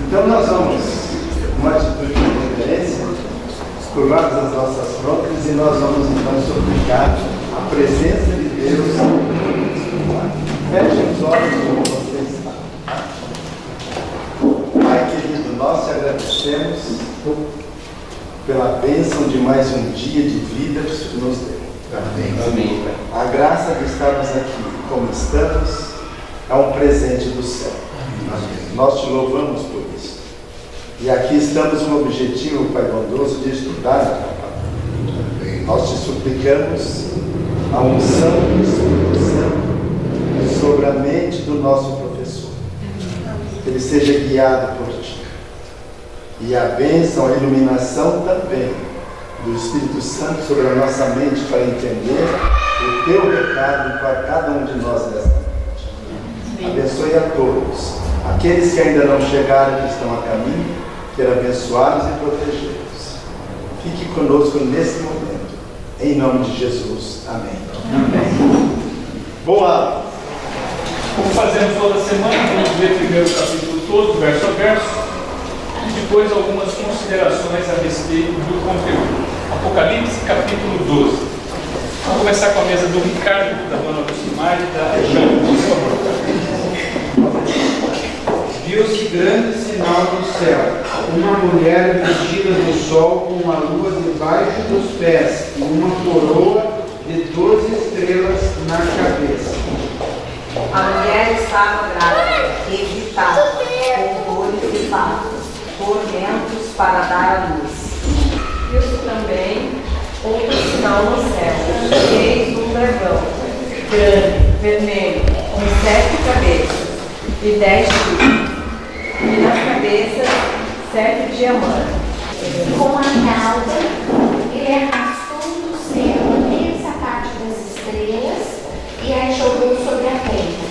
Então nós vamos, numa atitude de reverência, curvarmos as nossas fronteiras e nós vamos então suplicar a presença de Deus. Feche os olhos como você está. Pai querido, nós te agradecemos pela bênção de mais um dia de vida que o Senhor nos deu. Amém. A graça de estarmos aqui como estamos é um presente do céu. Nós te louvamos por isso. E aqui estamos com o objetivo, Pai bondoso, de estudar a tua palavra. Nós te suplicamos a unção do Espírito Santo sobre a mente do nosso professor. Que ele seja guiado por ti. E a bênção, a iluminação também do Espírito Santo sobre a nossa mente para entender o teu recado para cada um de nós nesta noite. Abençoe a todos. Aqueles que ainda não chegaram, que estão a caminho, quero abençoá-los e protegê-los. Fique conosco nesse momento. Em nome de Jesus. Amém. Amém. Boa! Como fazemos toda semana, vamos ler primeiro o capítulo todo, verso a verso, e depois algumas considerações a respeito do conteúdo. Apocalipse, capítulo 12. Vamos começar com a mesa do Ricardo, da dona Lucimar e da Jane, por favor. Viu-se grande sinal no céu, uma mulher vestida do sol com a lua debaixo dos pés e uma coroa de 12 estrelas na cabeça. A mulher estava grávida e excitada, com dores e partos, tormentos para dar à luz. Viu-se também outro sinal no céu, eis um dragão, grande, vermelho, com 7 cabeças e 10 chifres, e nas cabeças 7 diamantes. Com a cauda, ele arrastou do céu a imensa parte das estrelas e as jogou sobre a terra.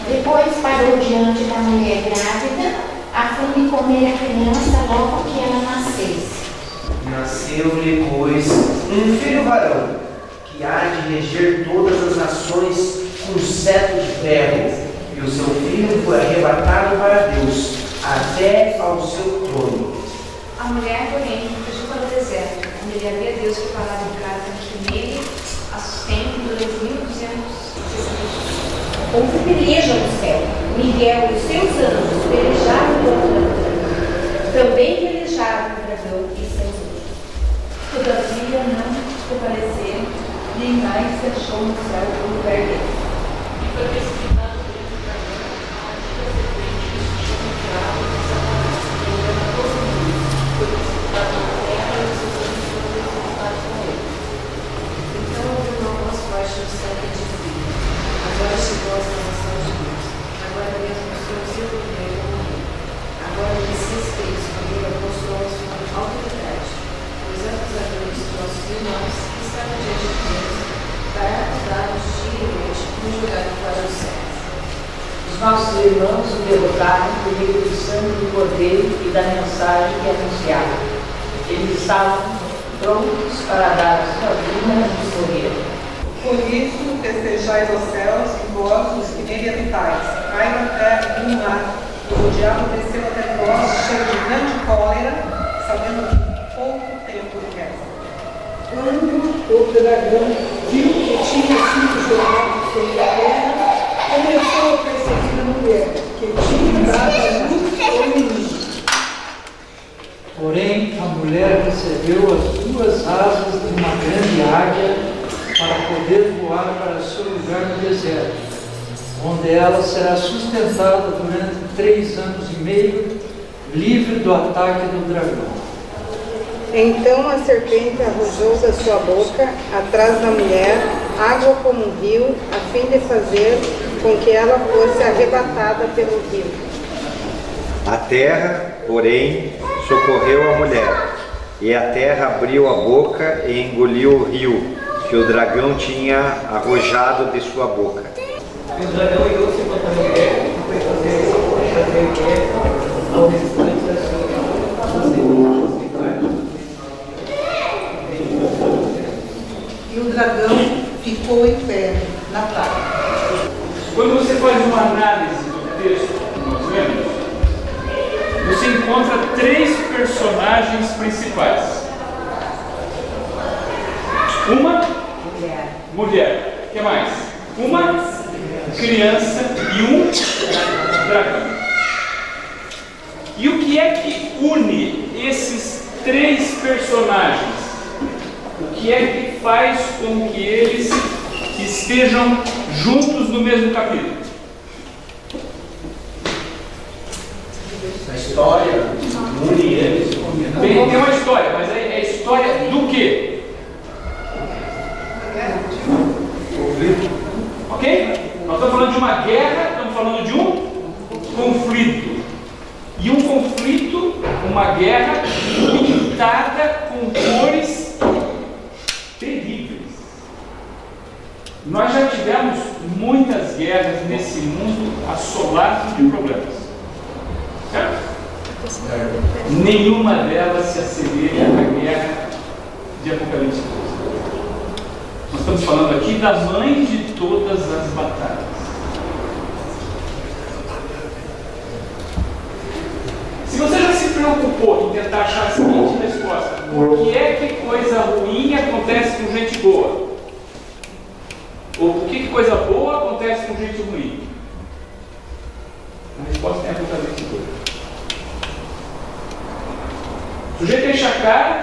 Depois parou diante da mulher grávida, a fim de comer a criança logo que ela nascesse. Nasceu-lhe, pois, um filho varão, que há de reger todas as nações com cetro de ferro, e o seu filho foi arrebatado para Deus, até ao seu trono. A mulher, porém, fugiu para o deserto, onde lhe havia Deus preparado em casa que nele a sustente durante 1260 dias. Houve peleja no céu. Miguel e os seus anjos pelejaram contra o dragão. Também pelejaram o dragão e seus anjos. Todavia não prevaleceram, nem mais se achou no céu o lugar dele. E foi precipitado dentro do dragão, a antiga serpente que se chama Diabo e Satanás, que engana todo mundo. Foi precipitado na terra e os seus anjos foram precipitados com ele. Então ouviu uma voz forte do céu que dizia: agora chegou a salvação de Deus. Agora Deus mostrou o seu poder como rei. Agora o Messias Cristo, quando ele mostrou a sua autoridade. Os acusadores dos nossos irmãos que estavam diante de Deus para acusá-los dia e noite no julgamento para os céus. Os nossos irmãos o derrotaram por meio do sangue do Cordeiro e da mensagem que anunciaram. Eles estavam prontos para dar a sua vida e morrer. Por isso, festejais aos céus e vós, os que nele habitais. Cai na terra e no mar, pois o diabo desceu até vós, cheio de grande cólera, sabendo que pouco tempo lhe resta. Quando o dragão viu que tinha sido jogado sobre a terra, começou a perseguir a mulher, que tinha dado à luz ao menino. Porém, a mulher recebeu as 2 asas de uma grande águia para poder voar para seu lugar no deserto, onde ela será sustentada durante 3 anos e meio, livre do ataque do dragão. Então a serpente arrojou da sua boca, atrás da mulher, água como um rio, a fim de fazer com que ela fosse arrebatada pelo rio. A terra, porém, socorreu a mulher, e a terra abriu a boca e engoliu o rio, que o dragão tinha arrojado de sua boca. O dragão irou-se contra a mulher e foi fazer guerra ao restante da sua descendência. E o dragão ficou em pé na praia. Quando você faz uma análise do texto que nós lemos, você principais. Uma mulher. O que mais? Uma criança e um dragão. E o que é que une esses três personagens? O que é que faz com que eles estejam juntos no mesmo capítulo? A história une eles. Tem uma história, mas é história do quê? Ok? Nós estamos falando de uma guerra, estamos falando de um conflito. E um conflito, uma guerra pintada com cores terríveis. Nós já tivemos muitas guerras nesse mundo assoladas de problemas. Certo? Nenhuma delas se assemelha à guerra de Apocalipse 12. Nós estamos falando aqui da mãe de todas as batalhas. Se você já se preocupou em tentar achar a seguinte resposta: por que é que coisa ruim acontece com gente boa? Ou por que coisa boa acontece com gente ruim? A resposta é Apocalipse 12. O sujeito enche a cara,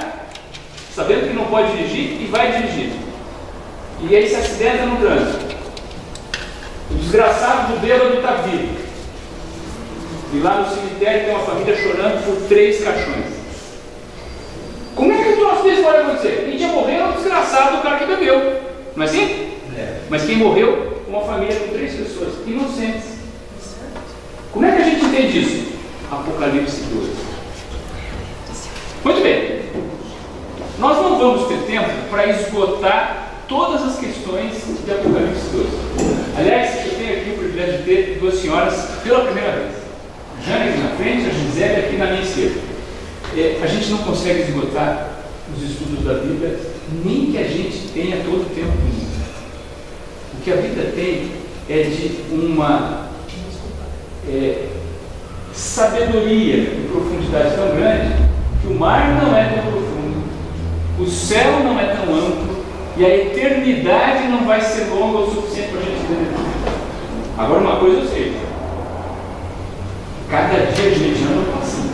sabendo que não pode dirigir, e vai dirigir. E aí se acidenta no trânsito. O desgraçado do bêbado está vivo. E lá no cemitério tem uma família chorando por 3 caixões. Como é que o troço desse pode acontecer? Quem tinha morrido é o desgraçado do cara que bebeu. Não é assim? Mas quem morreu, uma família com 3 pessoas inocentes. Como é que a gente entende isso? Apocalipse 12. Muito bem. Nós não vamos ter tempo para esgotar todas as questões de Apocalipse 12. Aliás, eu tenho aqui o privilégio de ter 2 senhoras pela primeira vez. A Jana aqui na frente, a Gisele aqui na minha esquerda. A gente não consegue esgotar os estudos da Bíblia, nem que a gente tenha todo o tempo do mundo. O que a Bíblia tem é de uma sabedoria e profundidade tão grande que o mar não é tão profundo, o céu não é tão amplo, e a eternidade não vai ser longa o suficiente para a gente entender tudo. Agora, uma coisa eu sei: cada dia a gente anda assim.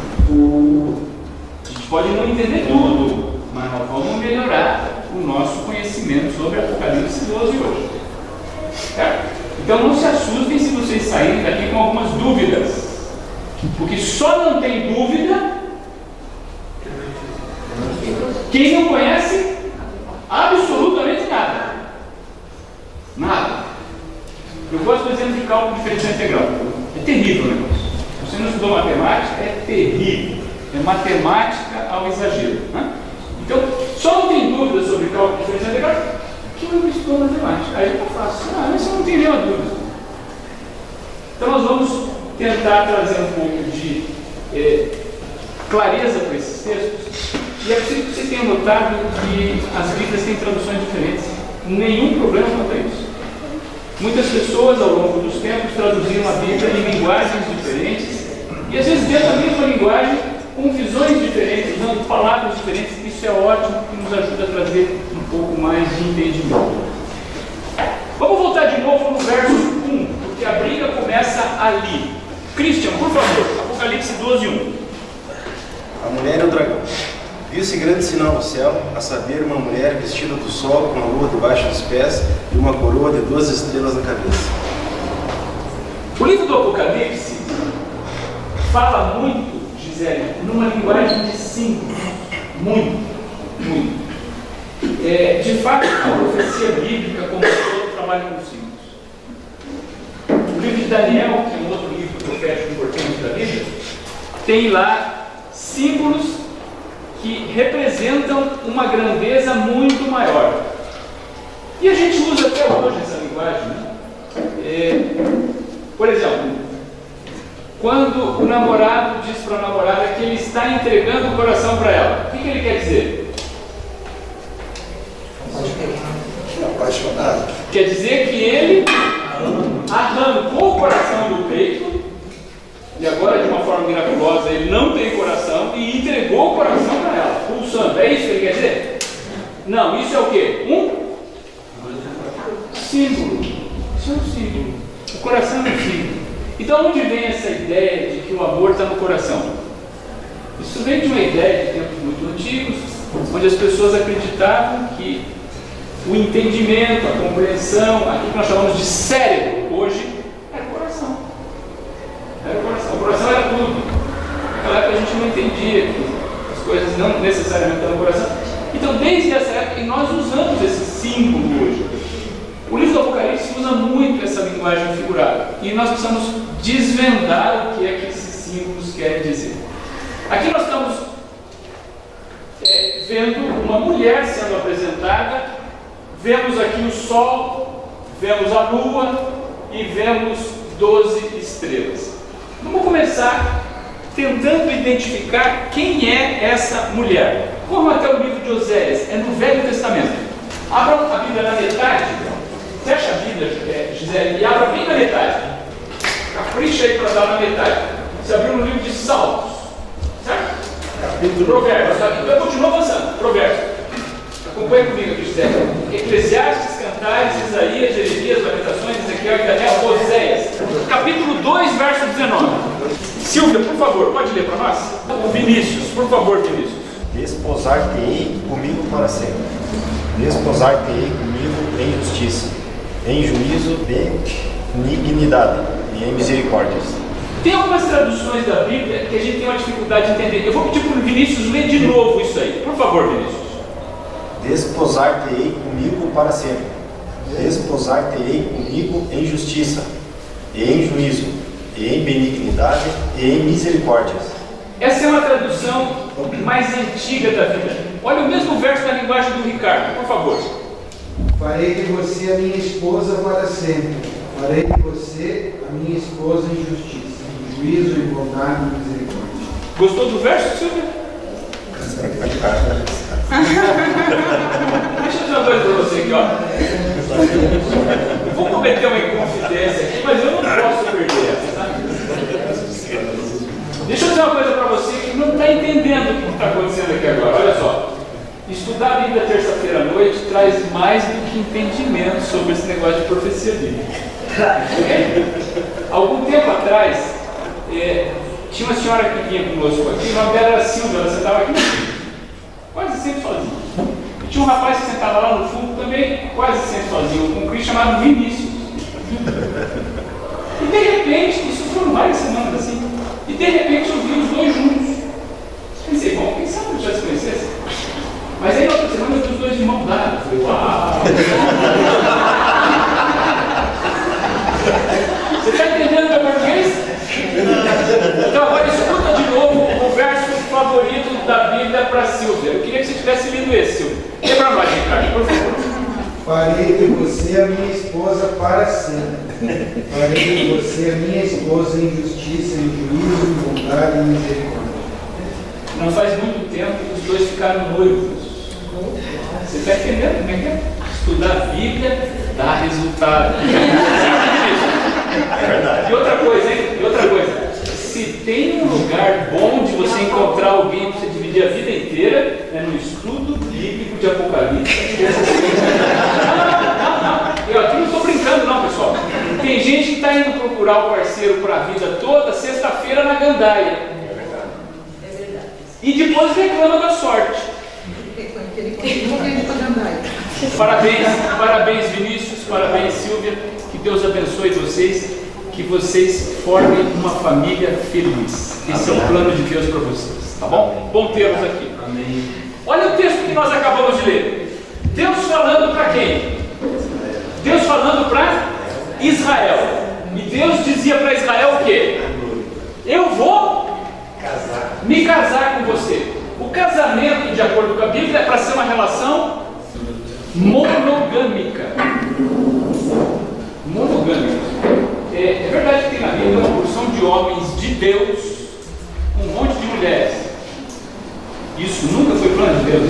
A gente pode não entender tudo, mas nós vamos melhorar o nosso conhecimento sobre Apocalipse 12 hoje. Certo? Então não se assustem se vocês saírem daqui com algumas dúvidas, porque só não tem dúvida quem não conhece absolutamente nada. Nada. Eu gosto do exemplo de cálculo diferencial integral. É terrível o negócio. Você não estudou matemática, é terrível. É matemática ao exagero. Né? Então, só não tem dúvida sobre cálculo diferencial integral que eu estou matemática. Aí eu faço. Mas você não tem nenhuma dúvida. Então nós vamos tentar trazer um pouco de clareza para esses textos. E é preciso que vocês tenham notado que as Bíblias têm traduções diferentes. Nenhum problema quanto a isso. Muitas pessoas, ao longo dos tempos, traduziram a Bíblia em linguagens diferentes, e às vezes dentro da mesma linguagem, com visões diferentes, usando palavras diferentes. Isso é ótimo, que nos ajuda a trazer um pouco mais de entendimento. Vamos voltar de novo no verso 1, porque a briga começa ali. Christian, por favor, Apocalipse 12, 1. A mulher e o dragão. Viu-se grande sinal no céu, a saber, uma mulher vestida do sol, com a lua debaixo dos pés e uma coroa de 12 estrelas na cabeça. O livro do Apocalipse fala muito, Gisele, numa linguagem de símbolos. Muito. De fato, a profecia bíblica, como todo, trabalha com símbolos. O livro de Daniel, que é um outro livro profético importante da Bíblia, tem lá símbolos que representam uma grandeza muito maior. E a gente usa até hoje essa linguagem. Né? Por exemplo, quando o namorado diz para a namorada que ele está entregando o coração para ela, o que ele quer dizer? Apaixonado. Quer dizer que ele arrancou o coração do peito e agora de uma forma miraculosa ele não tem coração e entregou o coração para ela, pulsando. É isso que ele quer dizer? Não, isso é o quê? Um símbolo. Isso é um símbolo. O coração é um símbolo. Então onde vem essa ideia de que o amor está no coração? Isso vem de uma ideia de tempos muito antigos, onde as pessoas acreditavam que o entendimento, a compreensão, aquilo que nós chamamos de cérebro hoje, era o coração. Era o coração. O coração era tudo. Naquela época a gente não entendia que as coisas não necessariamente estavam no coração. Então, desde essa época, nós usamos esse símbolo hoje. O livro do Apocalipse usa muito essa linguagem figurada. E nós precisamos desvendar o que é que esses símbolos querem dizer. Aqui nós estamos vendo uma mulher sendo apresentada, vemos aqui o sol, vemos a lua e vemos 12 estrelas. Vamos começar tentando identificar quem é essa mulher. Vamos até o livro de Oséias, é no Velho Testamento. Abra a Bíblia na metade, fecha a Bíblia, Gisele, e abra bem na metade. Capricha aí para dar na metade. Você abriu no livro de Salmos, certo? Provérbios, eu continuo avançando. Provérbios. Acompanhe comigo aqui, Gisele. Eclesiastes, Cantares, Isaías, Jeremias, Lamentações, Ezequiel e Daniel, Oséias. Capítulo 2, verso 19. Silvia, por favor, pode ler para nós? O Vinícius, por favor, Vinícius. Desposar-te-ei comigo para sempre. Desposar-te-ei comigo em justiça, em juízo, benignidade e em misericórdias. Tem algumas traduções da Bíblia que a gente tem uma dificuldade de entender. Eu vou pedir para o Vinícius ler de novo isso aí. Por favor, Vinícius. Desposar-te-ei comigo para sempre. Desposar-te-ei comigo em justiça, e em juízo, e em benignidade e em misericórdias. Essa é uma tradução mais antiga da Bíblia. Olha o mesmo verso na linguagem do Ricardo, por favor. Farei de você a minha esposa para sempre. Farei de você a minha esposa em justiça, em juízo, em bondade e misericórdia. Gostou do verso, Silvia? Deixa eu dizer uma coisa para você aqui, ó. Eu vou cometer uma inconfidência aqui, mas eu não posso perder essa, tá? Deixa eu dizer uma coisa para você que não está entendendo o que está acontecendo aqui agora. Olha só. Estudar a Bíblia terça-feira à noite traz mais do que entendimento sobre esse negócio de profecia bíblica. Algum tempo atrás, tinha uma senhora que vinha conosco aqui, o nome dela era Silvia, ela sentava aqui no fundo, quase sempre sozinha. E tinha um rapaz que sentava lá no fundo também, quase sempre sozinho, com um crente chamado Vinícius. E de repente, isso foram várias semanas assim, e de repente eu vi os dois juntos. Pensei, bom, quem sabe eu já se conhecesse? Mas aí na outra semana eu vi os dois de mão dada. Eu falei, uau! Você está entendendo meu português? Então agora escuta de novo o verso favorito da Bíblia para Silvia. Eu queria que você tivesse lido esse, Silvia. Lê para nós, Ricardo, por favor. Farei de você a minha esposa para sempre. Farei de você a minha esposa em justiça, em juízo, em bondade e misericórdia. Não faz muito tempo que os dois ficaram noivos. Você está entendendo como é que é? Estudar a Bíblia dá resultado. É verdade. E outra coisa, hein? E outra coisa. Se tem um lugar bom de você encontrar alguém para você dividir a vida inteira, é no estudo bíblico de Apocalipse. Eu aqui não estou brincando não, pessoal. Tem gente que está indo procurar o parceiro para a vida toda, sexta-feira na gandaia. É verdade. É verdade. E depois reclama da sorte. Ele continua ganhando para gandaia. Parabéns, parabéns Vinícius, parabéns Silvia, que Deus abençoe vocês, que vocês formem uma família feliz. Esse é o plano de Deus para vocês, tá bom? Bom termos aqui. Amém. Olha o texto que nós acabamos de ler. Deus falando para quem? Deus falando para Israel. E Deus dizia para Israel o quê? Eu vou me casar com você. O casamento, de acordo com a Bíblia, é para ser uma relação monogâmica. Monogâmica. É verdade que tem na Bíblia uma porção de homens de Deus com um monte de mulheres. Isso nunca foi plano de Deus.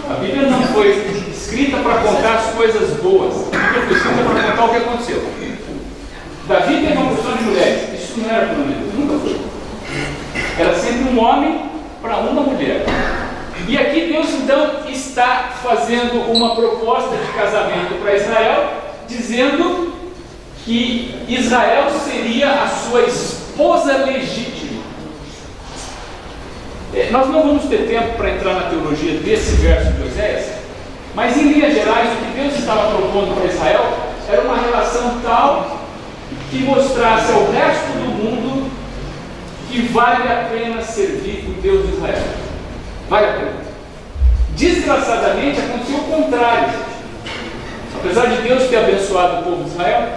A Bíblia não foi escrita para contar as coisas boas. A Bíblia foi escrita para contar o que aconteceu. Davi teve uma porção de mulheres. Isso não era plano um homem para uma mulher. E aqui Deus então está fazendo uma proposta de casamento para Israel, dizendo que Israel seria a sua esposa legítima. Nós não vamos ter tempo para entrar na teologia desse verso de Oséias, mas em linhas gerais o que Deus estava propondo para Israel era uma relação tal que mostrasse ao resto do mundo que vale a pena servir o Deus de Israel. Vale a pena. Desgraçadamente aconteceu o contrário. Apesar de Deus ter abençoado o povo de Israel,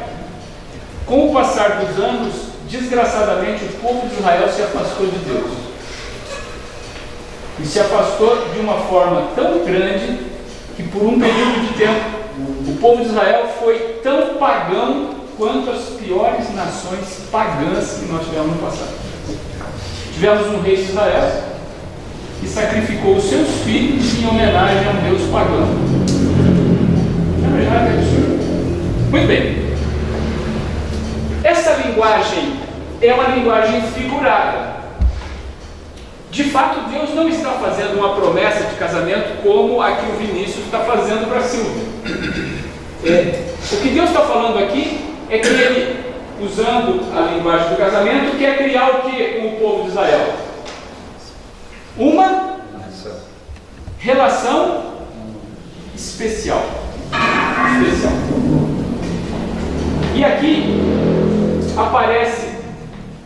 com o passar dos anos, desgraçadamente o povo de Israel se afastou de Deus. E se afastou de uma forma tão grande que por um período de tempo o povo de Israel foi tão pagão quanto as piores nações pagãs que nós tivemos no passado. Tivemos um rei de Israel que sacrificou os seus filhos em homenagem a um Deus pagão. Não é verdade, é absurdo? Muito bem. Essa linguagem é uma linguagem figurada. De fato, Deus não está fazendo uma promessa de casamento como a que o Vinícius está fazendo para a Silvia. O que Deus está falando aqui é que Ele, usando a linguagem do casamento, quer criar o que com o povo de Israel? Uma relação especial. E aqui aparece,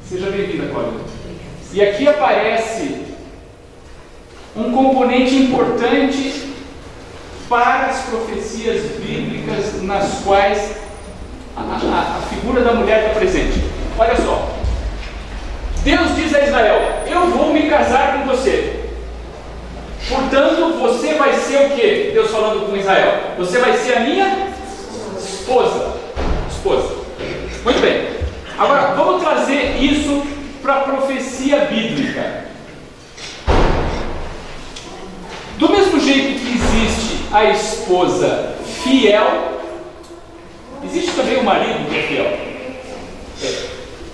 seja bem-vinda, Cláudia. E aqui aparece um componente importante para as profecias bíblicas nas quais a figura da mulher está presente. Olha só. Deus diz a Israel: eu vou me casar com você. Portanto, você vai ser o quê? Deus falando com Israel: você vai ser a minha esposa. Muito bem. Agora, vamos trazer isso para a profecia bíblica. Do mesmo jeito que existe a esposa fiel, existe também o marido que é fiel.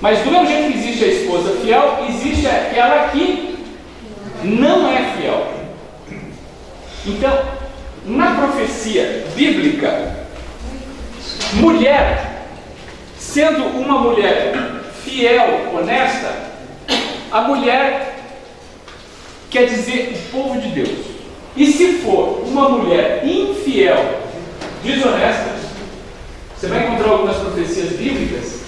Mas do mesmo jeito que existe a esposa fiel, existe aquela que não é fiel. Então, na profecia bíblica, mulher, sendo uma mulher fiel, honesta, a mulher quer dizer o povo de Deus. E se for uma mulher infiel, desonesta, você vai encontrar algumas profecias bíblicas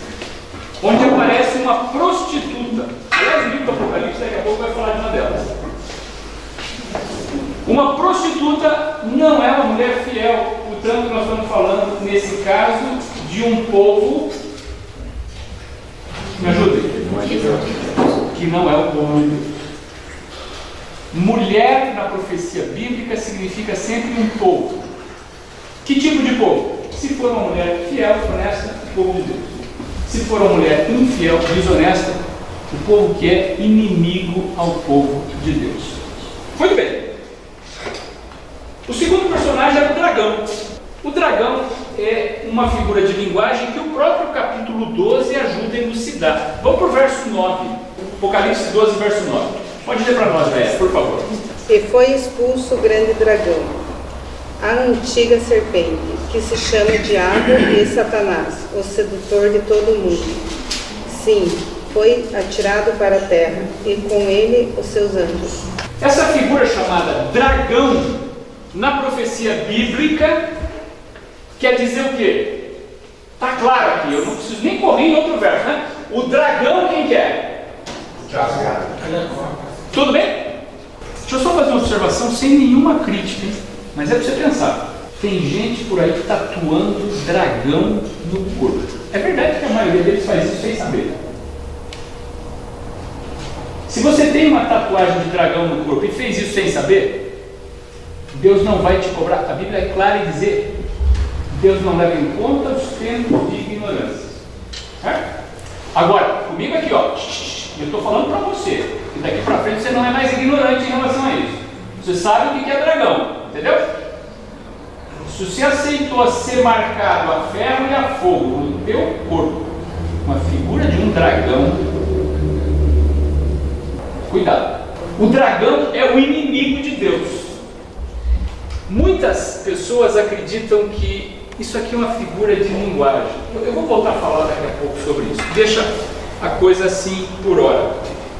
onde aparece uma prostituta. Aliás, o livro do Apocalipse daqui a pouco vai falar de uma delas. Uma prostituta não é uma mulher fiel. Portanto, nós estamos falando, nesse caso, de um povo, me ajudem, que não é o povo de Deus. Mulher na profecia bíblica significa sempre um povo. Que tipo de povo? Se for uma mulher fiel, honesta, o povo de Deus. Se for uma mulher infiel, desonesta, o povo que é inimigo ao povo de Deus. Muito bem. O segundo personagem é o dragão. O dragão é uma figura de linguagem que o próprio capítulo 12 ajuda a elucidar. Vamos para o verso 9. Apocalipse 12, verso 9. Pode ler para nós, Léa, por favor. E foi expulso o grande dragão, a antiga serpente, que se chama Diabo e Satanás, o sedutor de todo mundo. Sim, foi atirado para a terra, e com ele os seus anjos. Essa figura chamada dragão, na profecia bíblica, quer dizer o quê? Está claro aqui, eu não preciso nem correr em outro verso, né? O dragão, quem que é? Tudo bem? Deixa eu só fazer uma observação sem nenhuma crítica, hein? Mas é para você pensar. Tem gente por aí tatuando dragão no corpo. É verdade que a maioria deles faz isso sem saber. Se você tem uma tatuagem de dragão no corpo e fez isso sem saber, Deus não vai te cobrar. A Bíblia é clara em dizer: Deus não leva em conta os tempos de ignorância. Certo? Agora, comigo aqui, ó, eu estou falando para você, e daqui para frente você não é mais ignorante em relação a isso. Você sabe o que é dragão, entendeu? Se você aceitou ser marcado a ferro e a fogo no teu corpo, uma figura de um dragão, cuidado. O dragão é o inimigo de Deus. Muitas pessoas acreditam que isso aqui é uma figura de linguagem. Eu vou voltar a falar daqui a pouco sobre isso. Deixa a coisa assim por hora.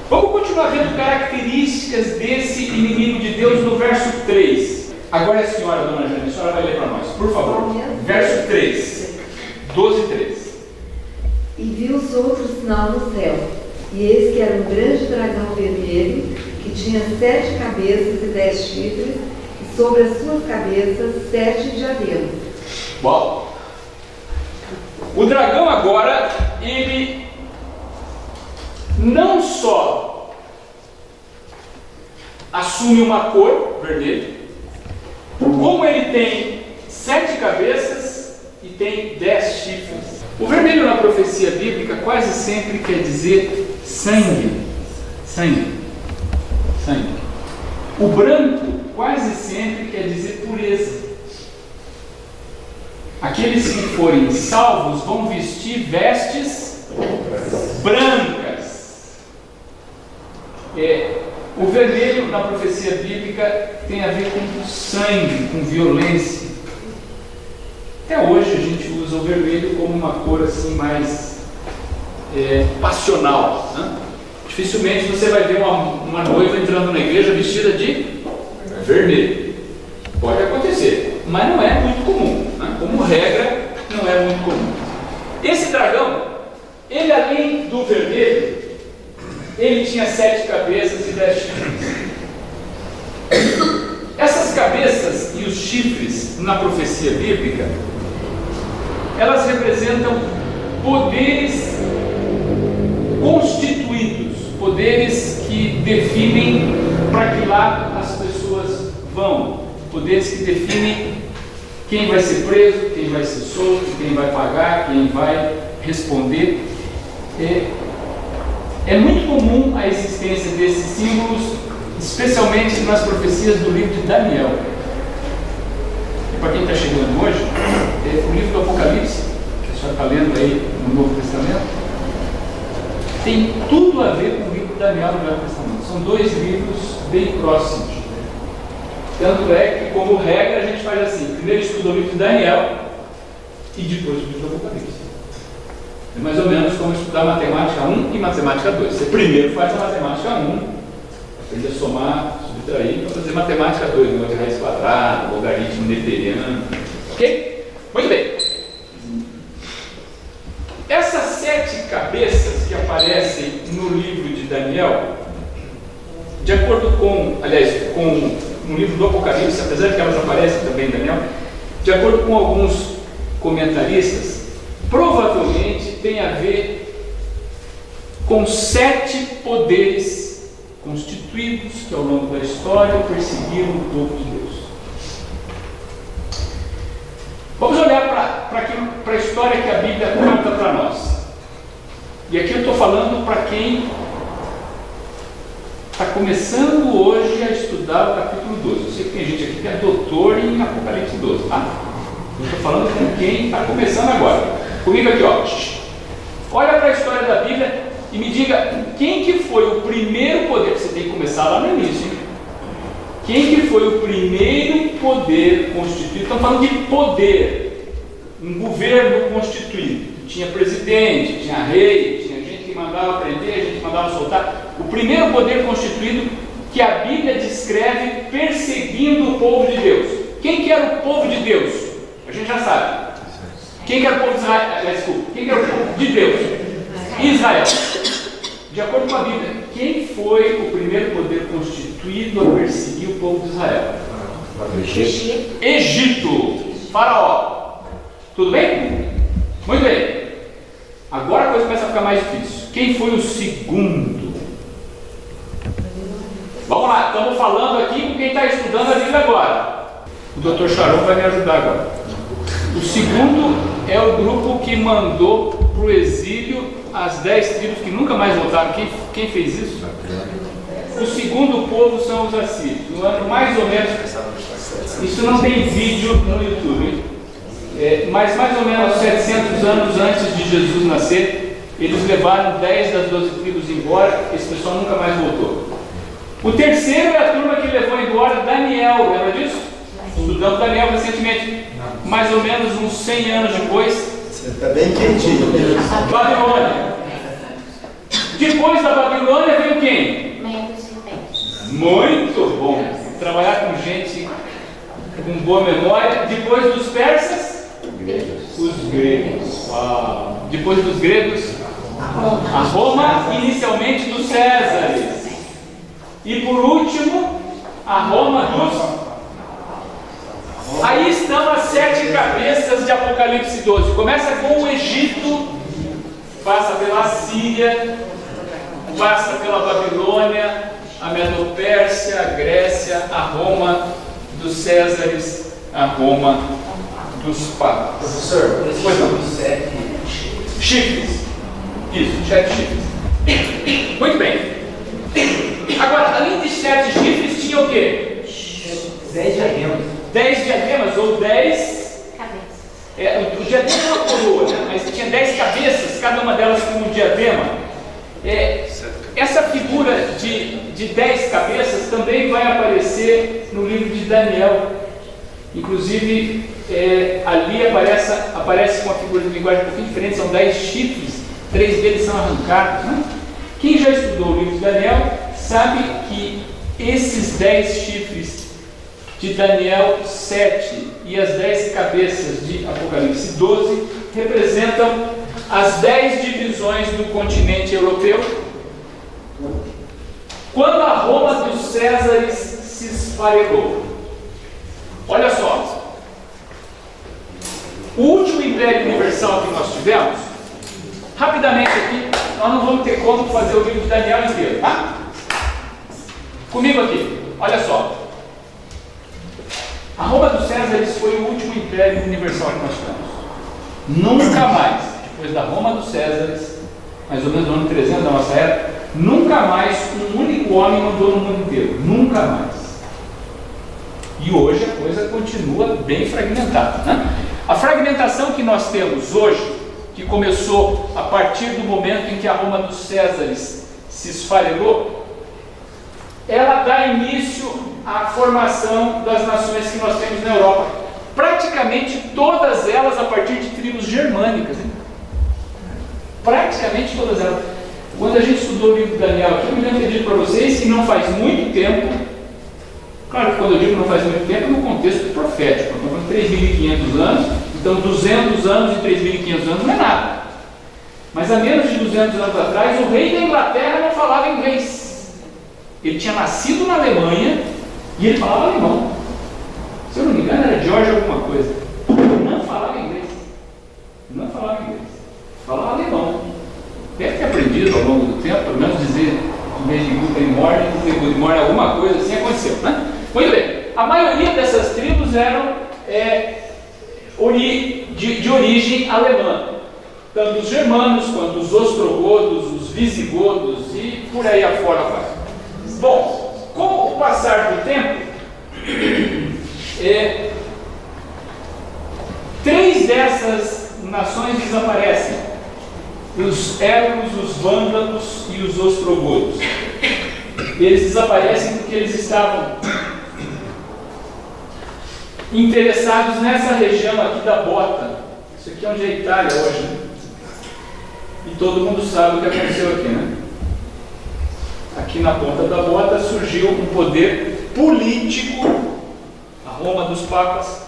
Vamos continuar vendo características desse inimigo de Deus no verso 3. Agora é a senhora, dona Jane, a senhora vai ler para nós, por favor. Verso 3, 12:3. E viu os outros sinal no céu, e eis que era um grande dragão vermelho, que tinha 7 cabeças e 10 chifres, e sobre as suas cabeças 7 diademas. Bom, o dragão agora, ele não só assume uma cor vermelha, como ele tem 7 cabeças e tem 10 chifres. O vermelho na profecia bíblica quase sempre quer dizer sangue. Sangue. Sangue. O branco quase sempre quer dizer pureza. Aqueles que forem salvos vão vestir vestes brancas. O vermelho na profecia bíblica tem a ver com sangue, com violência. Até hoje a gente usa o vermelho como uma cor assim mais passional, né? Dificilmente você vai ver uma noiva entrando na igreja vestida de vermelho. Pode acontecer, mas não é muito comum, né? Como regra, não é muito comum. Esse dragão, ele além do vermelho, ele tinha 7 cabeças e 10 chifres. Essas cabeças e os chifres na profecia bíblica, elas representam poderes constituídos, poderes que definem para que lado as pessoas vão, poderes que definem quem vai ser preso, quem vai ser solto, quem vai pagar, quem vai responder. É muito comum a existência desses símbolos, especialmente nas profecias do livro de Daniel. E para quem está chegando hoje, o livro do Apocalipse, que a senhora está lendo aí no Novo Testamento, tem tudo a ver com o livro de Daniel no Velho Testamento. São 2 livros bem próximos. Tanto é que, como regra, a gente faz assim: primeiro estuda o livro de Daniel e depois o livro do Apocalipse. É mais ou menos como estudar matemática 1 e matemática 2. Você primeiro faz a matemática 1, aprende a somar, subtrair, para fazer matemática 2, negócio de raiz quadrada, logaritmo neperiano. Ok? Muito bem. Essas 7 cabeças que aparecem no livro de Daniel, de acordo com, no livro do Apocalipse, apesar de que elas aparecem também em Daniel, de acordo com alguns comentaristas, provavelmente tem a ver com 7 poderes constituídos que ao longo da história perseguiram o povo de Deus. Vamos olhar para a história que a Bíblia conta para nós. E aqui eu estou falando para quem está começando hoje a estudar o capítulo 12. Eu sei que tem gente aqui que é doutor em Apocalipse 12, tá? Eu estou falando com quem está começando agora. Comigo aqui, ó. Olha para a história da Bíblia e me diga quem que foi o primeiro poder. Você tem que começar lá no início, hein? Quem que foi o primeiro poder constituído? Estamos falando de poder. Um governo constituído. Tinha presidente, tinha rei, tinha gente que mandava prender, gente que mandava soltar. O primeiro poder constituído que a Bíblia descreve perseguindo o povo de Deus. Quem que era o povo de Deus? A gente já sabe. Quem que era o povo de Israel? Desculpa. Quem que era o povo de Deus? Israel. De acordo com a Bíblia, quem foi o primeiro poder constituído a perseguir o povo de Israel? Egito. Faraó. Tudo bem? Muito bem. Agora a coisa começa a ficar mais difícil. Quem foi o segundo? Vamos lá, estamos falando aqui com quem está estudando a Bíblia agora. O Dr. Sharon vai me ajudar agora. O segundo é o grupo que mandou para o exílio as 10 tribos que nunca mais voltaram. Quem fez isso? O segundo povo são os assírios. No ano mais ou menos, isso não tem vídeo no YouTube, mas mais ou menos 700 anos antes de Jesus nascer, eles levaram 10 das 12 tribos embora. Esse pessoal nunca mais voltou. O terceiro é a turma que levou embora Daniel, lembra disso? Estudamos Daniel recentemente, mais ou menos uns 100 anos depois. Você está bem quentinho. Babilônia. Depois da Babilônia veio quem? Medos e Persas. Muito bom. Trabalhar com gente com boa memória. Depois dos persas, os gregos. Depois dos gregos, a Roma, inicialmente dos Césares. E por último, a Roma dos... Aí estão as 7 cabeças de Apocalipse 12. Começa com o Egito, passa pela Síria, passa pela Babilônia, a Medo-Pérsia, a Grécia, a Roma dos Césares, a Roma dos papas. Professor, pois não. 7 Chifres. Isso, 7 chifres. Muito bem. Agora, além de 7 chifres, tinha o quê? 10 diademas. 10 diademas ou 10 Cabeças. o diadema é uma coroa, né? Mas tinha 10 cabeças, cada uma delas com um diadema. Essa figura de 10 cabeças também vai aparecer no livro de Daniel. Inclusive, ali aparece com uma figura de linguagem um pouquinho diferente, são 10 chifres, 3 deles são arrancados. Né? Quem já estudou o livro de Daniel sabe que esses 10 chifres de Daniel 7 e as 10 cabeças de Apocalipse 12 representam as 10 divisões do continente europeu, quando a Roma dos Césares se esfarelou. Olha só, o último império universal que nós tivemos, rapidamente aqui, nós não vamos ter como fazer o livro de Daniel inteiro, tá? Comigo aqui, olha só. A Roma dos Césares foi o último império universal que nós tivemos. Nunca mais, depois da Roma dos Césares, mais ou menos no ano 300 da nossa era, nunca mais um único homem mandou no mundo inteiro. Nunca mais. E hoje a coisa continua bem fragmentada, né? A fragmentação que nós temos hoje, que começou a partir do momento em que a Roma dos Césares se esfarelou, ela dá início à formação das nações que nós temos na Europa. Praticamente todas elas a partir de tribos germânicas. Hein? Praticamente todas elas. Quando a gente estudou o livro de Daniel aqui, eu me lembro de ter dito para vocês que não faz muito tempo, claro que quando eu digo não faz muito tempo, no contexto profético, nós estamos falando 3.500 anos, então 200 anos e 3.500 anos não é nada. Mas há menos de 200 anos atrás, o rei da Inglaterra não falava inglês. Ele tinha nascido na Alemanha e ele falava alemão. Se eu não me engano, era George alguma coisa. Ele não falava inglês. Não falava inglês. Falava alemão. Deve ter aprendido ao longo do tempo, pelo menos dizer, em vez de Guten Morgen, alguma coisa assim aconteceu, né? Muito bem. A maioria dessas tribos eram de origem alemã. Tanto os germanos, quanto os ostrogodos, os visigodos e por aí afora vai. Bom, com o passar do tempo, 3 dessas nações desaparecem: os érulos, os vândalos e os ostrogodos. Eles desaparecem porque eles estavam interessados nessa região aqui da Bota. Isso aqui é onde é a Itália hoje, né? E todo mundo sabe o que aconteceu aqui, né? Aqui na ponta da bota surgiu um poder político, a Roma dos papas,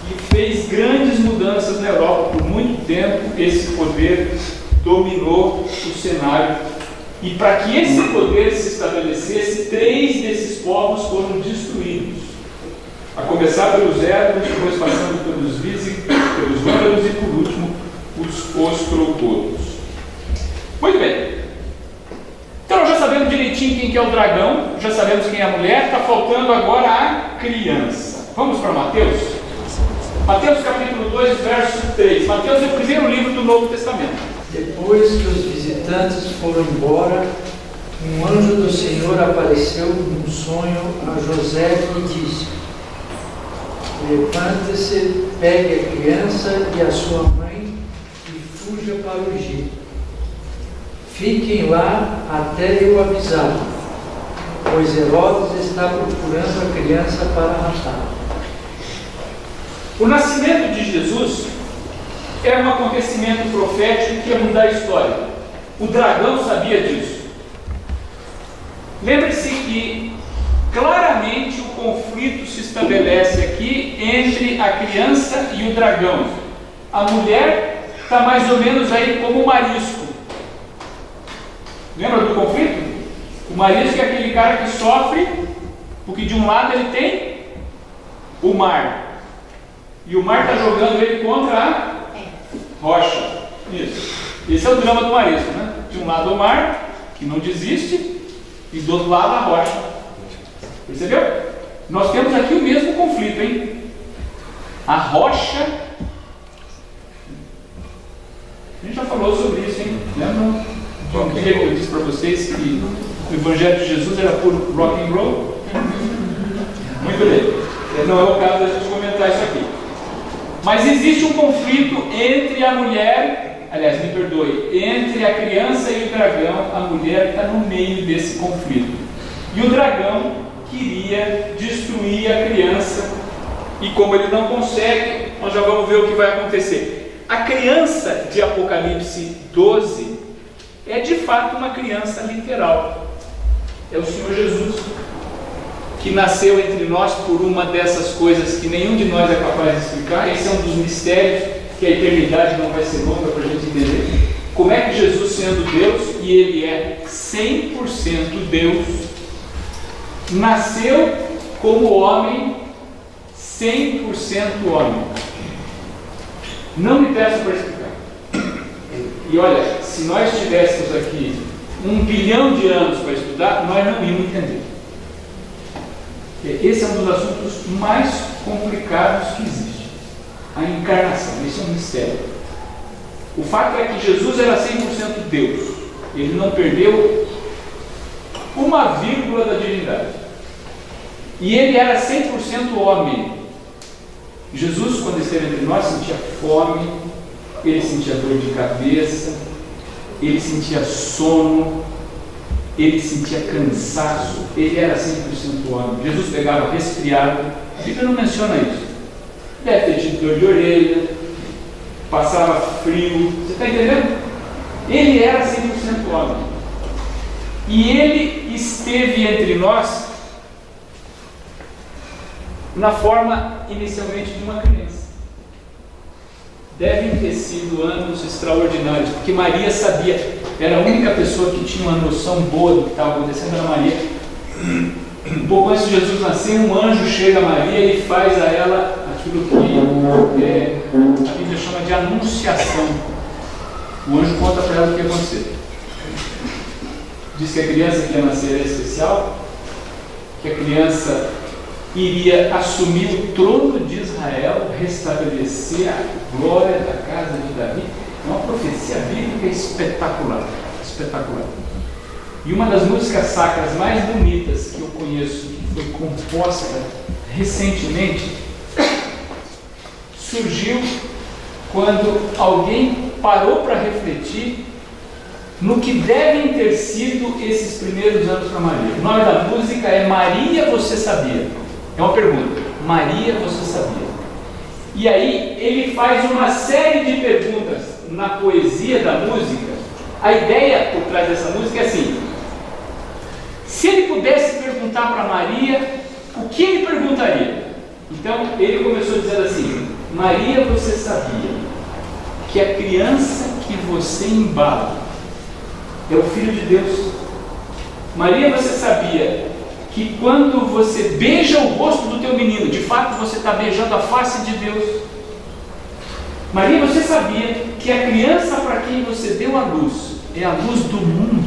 que fez grandes mudanças na Europa. Por muito tempo esse poder dominou o cenário, e para que esse poder se estabelecesse, 3 desses povos foram destruídos, a começar pelos érulos, depois passando pelos visigodos, pelos vândalos e por último os ostrogodos. Muito bem. Então já sabemos direitinho quem que é o dragão, já sabemos quem é a mulher, está faltando agora a criança. Vamos para Mateus? Mateus capítulo 2, verso 3. Mateus é o primeiro livro do Novo Testamento. Depois que os visitantes foram embora, um anjo do Senhor apareceu num sonho a José e disse: levante-se, pegue a criança e a sua mãe e fuja para o Egito. Fiquem lá até eu avisar, pois Herodes está procurando a criança para matá-la. O nascimento de Jesus era um acontecimento profético que ia mudar a história. O dragão sabia disso. Lembre-se que claramente o conflito se estabelece aqui entre a criança e o dragão. A mulher está mais ou menos aí como o marisco. Lembra do conflito? O marisco é aquele cara que sofre, porque de um lado ele tem o mar. E o mar está jogando ele contra a rocha. Isso. Esse é o drama do marisco, né? De um lado o mar, que não desiste, e do outro lado a rocha. Percebeu? Nós temos aqui o mesmo conflito, hein? A rocha. A gente já falou sobre isso, hein? Lembra? Bom, que eu disse para vocês que o Evangelho de Jesus era puro rock and roll? Muito bem. Não é o caso da gente comentar isso aqui. Mas existe um conflito entre a mulher, aliás, me perdoe, entre a criança e o dragão. A mulher está no meio desse conflito. E o dragão queria destruir a criança. E como ele não consegue, nós já vamos ver o que vai acontecer. A criança de Apocalipse 12 é de fato uma criança literal. É o Senhor Jesus, que nasceu entre nós por uma dessas coisas que nenhum de nós é capaz de explicar. Esse é um dos mistérios que a eternidade não vai ser longa para a gente entender. Como é que Jesus, sendo Deus, e Ele é 100% Deus, nasceu como homem, 100% homem? Não me peço para explicar. E olha, se nós tivéssemos aqui 1 bilhão de anos para estudar, nós não íamos entender. Esse é um dos assuntos mais complicados que existe. A encarnação, esse é um mistério. O fato é que Jesus era 100% Deus. Ele não perdeu uma vírgula da divindade. E ele era 100% homem. Jesus, quando esteve entre nós, sentia fome, ele sentia dor de cabeça, ele sentia sono, ele sentia cansaço, ele era 100% homem. Jesus pegava resfriado, a Bíblia não menciona isso. Deve ter tido dor de orelha, passava frio, você está entendendo? Ele era 100% homem. E ele esteve entre nós na forma inicialmente de uma criança. Devem ter sido anos extraordinários, porque Maria sabia, era a única pessoa que tinha uma noção boa do que estava acontecendo, era Maria. Um pouco antes de Jesus nascer, um anjo chega a Maria e faz a ela aquilo que a Bíblia chama de anunciação. O anjo conta para ela o que ia acontecer. Diz que a criança que ia nascer era especial, que a criança iria assumir o trono de Israel, restabelecer a glória da casa de Davi. É uma profecia bíblica espetacular, espetacular. E uma das músicas sacras mais bonitas que eu conheço, que foi composta recentemente, surgiu quando alguém parou para refletir no que devem ter sido esses primeiros anos para Maria. O nome da música é Maria, Você Sabia? É uma pergunta. Maria, você sabia? E aí ele faz uma série de perguntas na poesia da música. A ideia por trás dessa música é assim: se ele pudesse perguntar para Maria, o que ele perguntaria? Então ele começou dizendo assim: Maria, você sabia que a criança que você embala é o Filho de Deus? Maria, você sabia que quando você beija o rosto do teu menino, de fato você está beijando a face de Deus? Maria, você sabia que a criança para quem você deu a luz é a luz do mundo?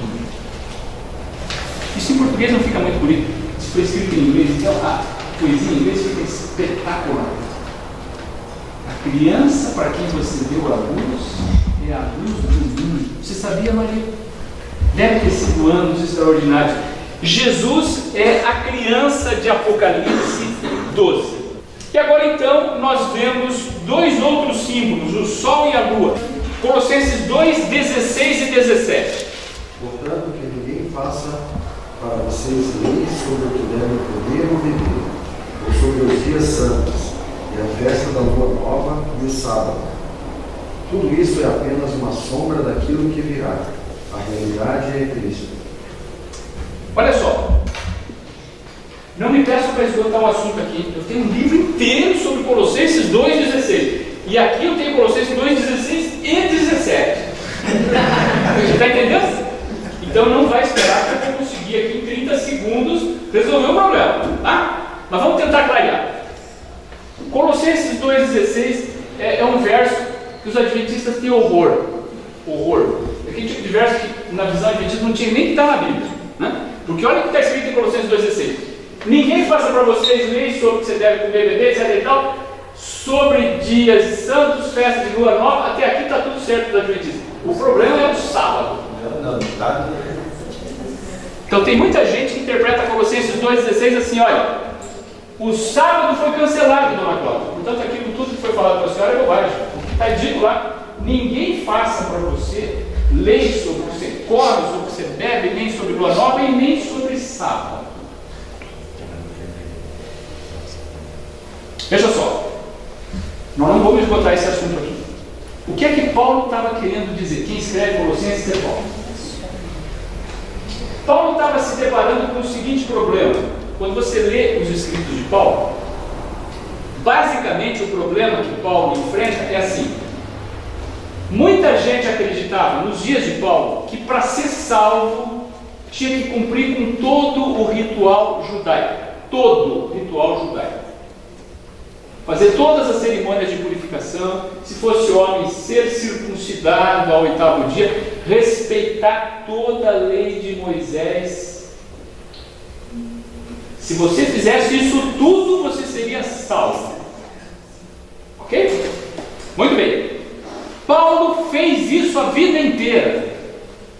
Isso em português não fica muito bonito, isso foi escrito em inglês, então a poesia em inglês fica espetacular. A criança para quem você deu a luz é a luz do mundo. Você sabia, Maria? Deve ter sido anos extraordinários. Jesus é a criança de Apocalipse 12. E agora então nós vemos dois outros símbolos, o Sol e a Lua. Colossenses 2, 16 e 17. Portanto, que ninguém faça para você vocês leis sobre o que devem comer ou beber, ou sobre os dias santos, e a festa da lua nova e o sábado. Tudo isso é apenas uma sombra daquilo que virá. A realidade é Cristo. Olha só, não me peçam para esgotar o assunto aqui. Eu tenho um livro inteiro sobre Colossenses 2,16. E aqui eu tenho Colossenses 2,16 e 17. Você está entendendo? Então não vai esperar que eu vou conseguir aqui em 30 segundos resolver o problema, tá? Mas vamos tentar clarear. Colossenses 2,16 é um verso que os adventistas têm horror. Aquele tipo de verso que na visão adventista não tinha nem que estar na Bíblia, né? Porque olha o que está escrito em Colossenses 2,16. Ninguém faça para vocês leis sobre o que você deve comer, beber, etc. e tal, sobre dias santos, festas de lua nova. Até aqui está tudo certo dos adventistas. O problema é o sábado. Então tem muita gente que interpreta Colossenses 2,16 assim: olha, o sábado foi cancelado, dona Cláudia. Portanto, aquilo tudo que foi falado para a senhora é bobagem. Está dito lá: ninguém faça para você leis sobre o que você come, sobre o que você bebe, nem sobre lua nova e nem sobre sábado. Veja só, nós não vamos esgotar esse assunto aqui. O que é que Paulo estava querendo dizer? Quem escreve Colossenses é Paulo. Paulo estava se deparando com o seguinte problema. Quando você lê os escritos de Paulo, basicamente o problema que Paulo enfrenta é assim: muita gente acreditava nos dias de Paulo que para ser salvo tinha que cumprir com todo o ritual judaico. Todo o ritual judaico. Fazer todas as cerimônias de purificação, se fosse homem, ser circuncidado ao 8º dia, respeitar toda a lei de Moisés. Se você fizesse isso tudo, você seria salvo. Ok? Muito bem. Paulo fez isso a vida inteira.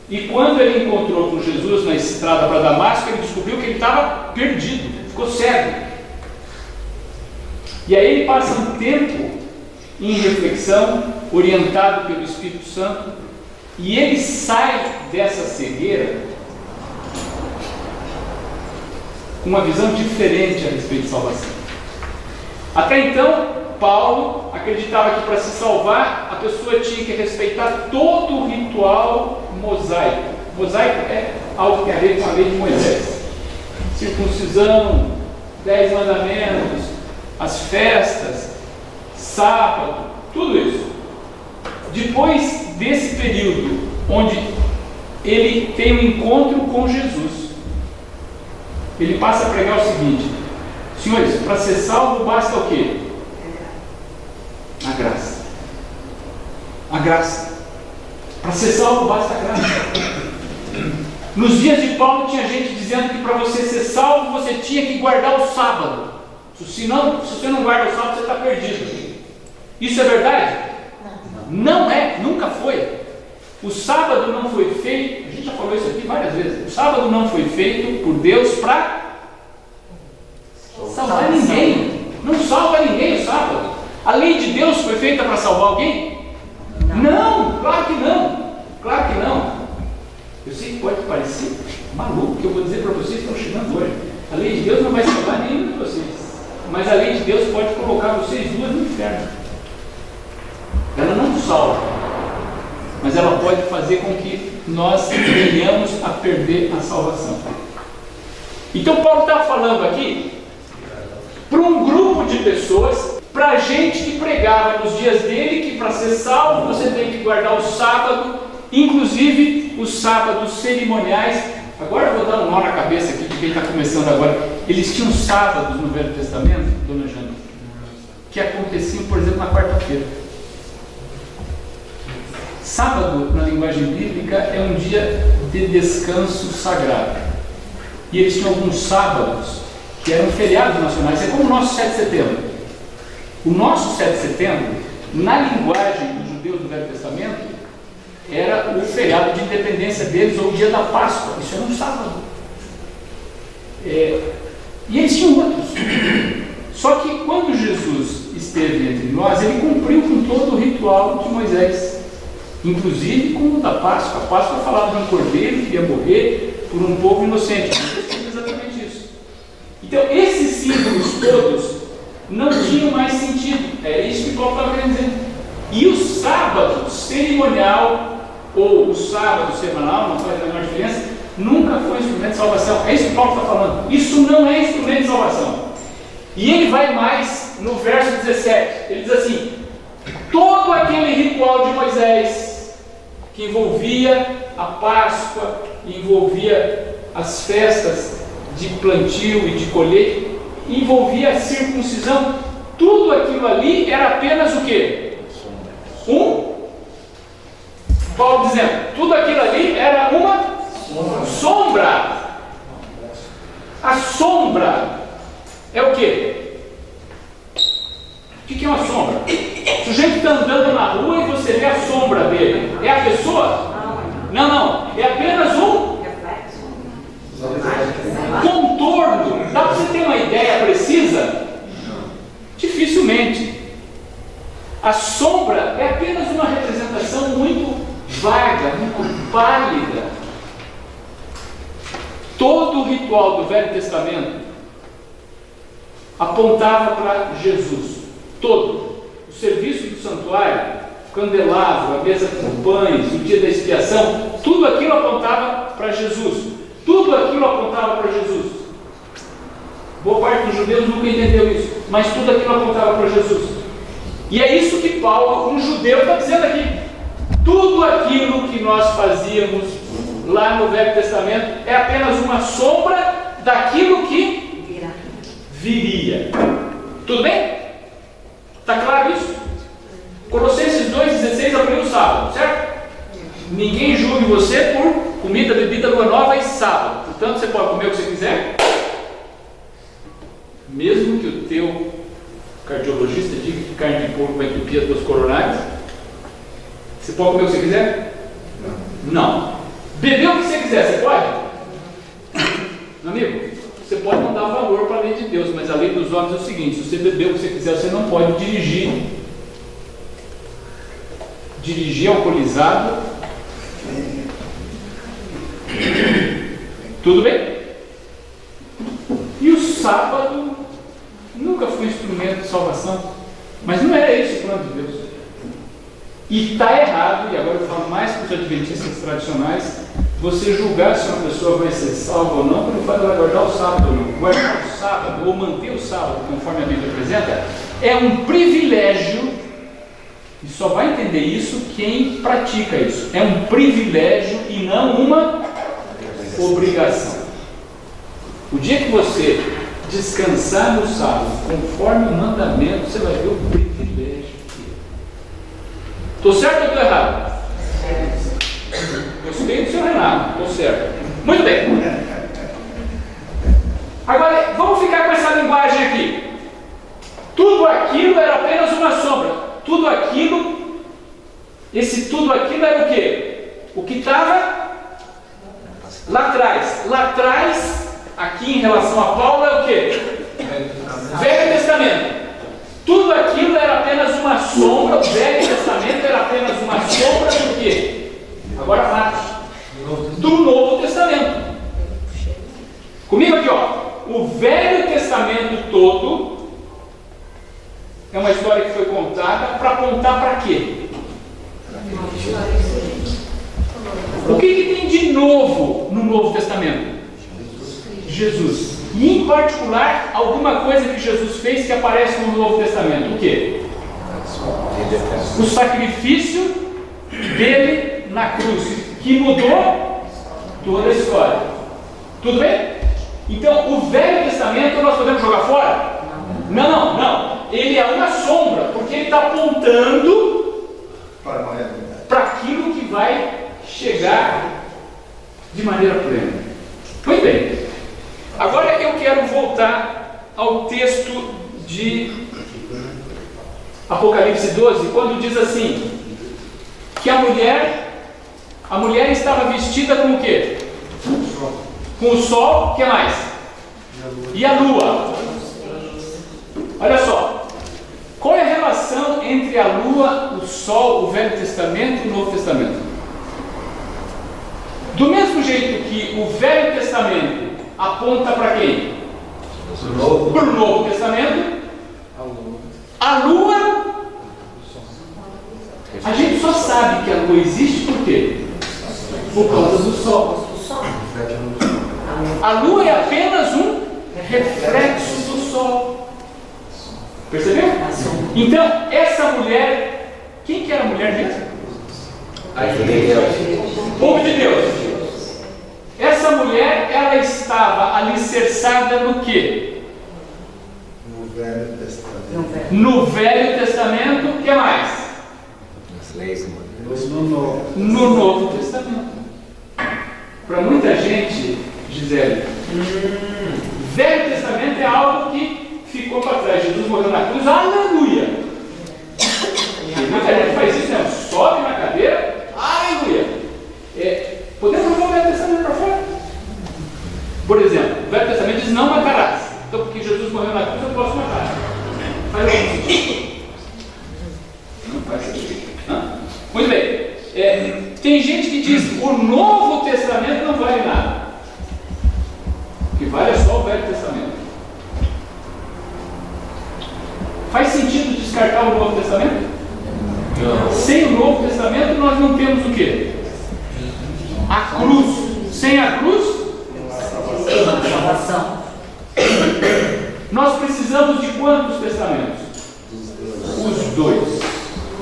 E quando ele encontrou com Jesus na estrada para Damasco, ele descobriu que ele estava perdido, ficou cego. E aí ele passa um tempo em reflexão, orientado pelo Espírito Santo, e ele sai dessa cegueira com uma visão diferente a respeito de salvação. Até então, Paulo acreditava que para se salvar, a pessoa tinha que respeitar todo o ritual mosaico. Mosaico é algo que tem a ver com a lei de Moisés. Circuncisão, 10 mandamentos, as festas, sábado, tudo isso. Depois desse período onde ele tem um encontro com Jesus, ele passa a pregar o seguinte: senhores, para ser salvo basta o quê? A graça. A graça. Para ser salvo basta a graça. Nos dias de Paulo tinha gente dizendo que para você ser salvo você tinha que guardar o sábado. Se você não guarda o sábado, você está perdido. Isso é verdade? Não é, nunca foi. O sábado não foi feito, a gente já falou isso aqui várias vezes. O sábado não foi feito por Deus para salvar ninguém. Não salva ninguém o sábado. A lei de Deus foi feita para salvar alguém? Não, claro que não. Claro que não. Eu sei que pode parecer maluco que eu vou dizer para vocês que estão chegando hoje. A lei de Deus não vai salvar nenhum de vocês. Mas a lei de Deus pode colocar vocês duas no inferno. Ela não salva, mas ela pode fazer com que nós venhamos a perder a salvação. Então Paulo está falando aqui para um grupo de pessoas, para a gente que pregava nos dias dele que para ser salvo você tem que guardar o sábado, inclusive os sábados cerimoniais. Agora eu vou dar um nó na cabeça aqui de quem está começando agora. Eles tinham sábados no Velho Testamento, dona Jana, que aconteciam, por exemplo, na quarta-feira. Sábado, na linguagem bíblica, é um dia de descanso sagrado. E eles tinham alguns sábados que eram feriados nacionais. É como o nosso 7 de setembro. O nosso 7 de setembro, na linguagem dos judeus do Velho Testamento, era o feriado de independência deles, ou o dia da Páscoa. Isso era um sábado. E eles tinham outros. Só que quando Jesus esteve entre nós, ele cumpriu com todo o ritual de Moisés, inclusive com o da Páscoa. A Páscoa falava de um cordeiro que ia morrer por um povo inocente. Não precisa Então, esses símbolos todos não tinham mais sentido. É isso que Paulo estava querendo dizer. E o sábado cerimonial, ou o sábado semanal, não faz a menor diferença, nunca foi instrumento de salvação. É isso que Paulo está falando. Isso não é instrumento de salvação. E ele vai mais no verso 17. Ele diz assim: todo aquele ritual de Moisés, que envolvia a Páscoa, envolvia as festas de plantio e de colheita, envolvia a circuncisão, tudo aquilo ali era apenas o quê? Paulo dizendo, tudo aquilo ali era uma sombra. A sombra é o quê? O que é uma sombra? O sujeito está andando na rua e você vê a sombra dele. É a pessoa? Não. É apenas um contorno. Dá para você ter uma ideia precisa? Dificilmente. A sombra é apenas uma representação muito vaga, muito pálida. Todo o ritual do Velho Testamento apontava para Jesus. Todo. O serviço do santuário, o candelabro, a mesa com pães, o dia da expiação, tudo aquilo apontava para Jesus. Tudo aquilo apontava para Jesus. Boa parte dos judeus nunca entendeu isso, mas tudo aquilo apontava para Jesus. E é isso que Paulo, um judeu, está dizendo aqui. Tudo aquilo que nós fazíamos lá no Velho Testamento é apenas uma sombra daquilo que viria. Tudo bem? Está claro isso? Colossenses 2,16 abriu o sábado, certo? Ninguém julgue você por comida, bebida, lua nova e sábado. Portanto, você pode comer o que você quiser, mesmo que o teu cardiologista diga que carne de porco vai entupir as tuas coronárias. Você pode comer o que você quiser? Não. Beber o que você quiser, você pode? Meu amigo, você pode não dar valor para a lei de Deus, mas a lei dos homens é o seguinte: se você beber o que você quiser, você não pode dirigir. Dirigir alcoolizado. Tudo bem? E o sábado nunca foi instrumento de salvação, mas não era esse o plano de Deus. E está errado, e agora eu falo mais para os adventistas tradicionais, você julgar se uma pessoa vai ser salva ou não, porque vai guardar o sábado ou não. Guardar o sábado, ou manter o sábado, conforme a Bíblia apresenta, é um privilégio, e só vai entender isso quem pratica isso. É um privilégio e não uma obrigação. O dia que você descansar no sábado, conforme o mandamento, você vai ver o privilégio que é. Estou certo ou estou errado? Gostei do seu Renato, estou certo. Muito bem. Agora, vamos ficar com essa linguagem aqui. Tudo aquilo era apenas uma sombra. Tudo aquilo, esse tudo aquilo era o quê? O que estava lá atrás. Lá atrás, aqui em relação a Paulo, é o quê? Velho Testamento. Tudo aquilo era apenas uma sombra. O Velho Testamento era apenas uma sombra do quê? Agora mate. Do Novo Testamento. Comigo aqui, ó. O Velho Testamento todo é uma história que foi contada para apontar para quê? O que tem de novo no Novo Testamento? Jesus. E em particular, alguma coisa que Jesus fez que aparece no Novo Testamento. O quê? O sacrifício dele na cruz, que mudou toda a história. Tudo bem? Então, o Velho Testamento nós podemos jogar fora? Não. Ele é uma sombra, porque ele está apontando para aquilo que vai chegar de maneira plena. Muito bem. Agora eu quero voltar ao texto de Apocalipse 12, quando diz assim, que a mulher estava vestida com o quê? Com o sol, o que mais? E a lua. Olha só, qual é a relação entre a lua, o sol, o Velho Testamento e o Novo Testamento? Do mesmo jeito que o Velho Testamento aponta para quem? para o Novo Testamento, a Lua, a gente só sabe que a Lua existe por quê? Por causa do Sol. A Lua é apenas um reflexo do Sol. Percebeu? Então, essa mulher, quem que era a mulher mesmo? Povo de Deus. Essa mulher, ela estava alicerçada no quê? No Velho Testamento. No Velho Testamento, o que mais? Nas leis. No Novo Testamento. Para muita gente, Gisele, Velho Testamento é algo que ficou para trás. Jesus morreu na cruz, aleluia! E muita gente faz isso mesmo, sobe na cadeira, aleluia! Podemos levar o Velho Testamento para fora? Por exemplo, o Velho Testamento diz não matarás. Então, porque Jesus morreu na cruz, eu posso matar. Faz algum sentido? Não faz sentido. Muito bem. Tem gente que diz o Novo Testamento não vale nada. O que vale é só o Velho Testamento. Faz sentido descartar o Novo Testamento? Não. Sem o Novo Testamento nós não temos o quê? A cruz. Sem a cruz? Salvação. Nós precisamos de quantos testamentos? Os dois.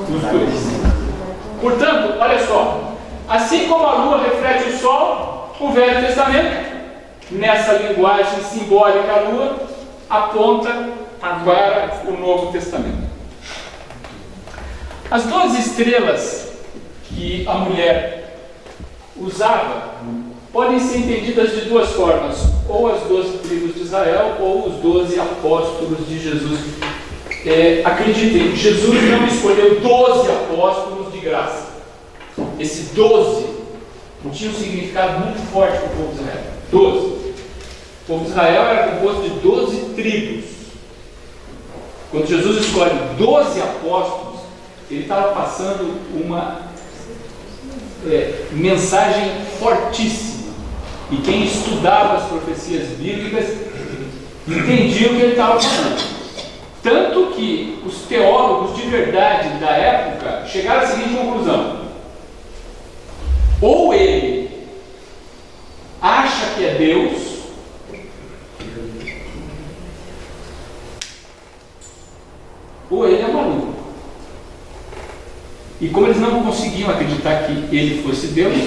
Os dois. Portanto, olha só, assim como a lua reflete o sol, o Velho Testamento, nessa linguagem simbólica, a lua aponta para o Novo Testamento. As 12 estrelas que a mulher usava podem ser entendidas de duas formas, ou as 12 tribos de Israel, ou os 12 apóstolos de Jesus. Acreditem, Jesus não escolheu 12 apóstolos de graça. Esse 12 tinha um significado muito forte para o povo de Israel. 12. O povo de Israel era composto de 12 tribos. Quando Jesus escolhe 12 apóstolos, ele estava passando uma mensagem fortíssima. E quem estudava as profecias bíblicas entendia o que ele estava falando. Tanto que os teólogos de verdade da época chegaram à seguinte conclusão: ou ele acha que é Deus, ou ele é maluco. E como eles não conseguiam acreditar que ele fosse Deus,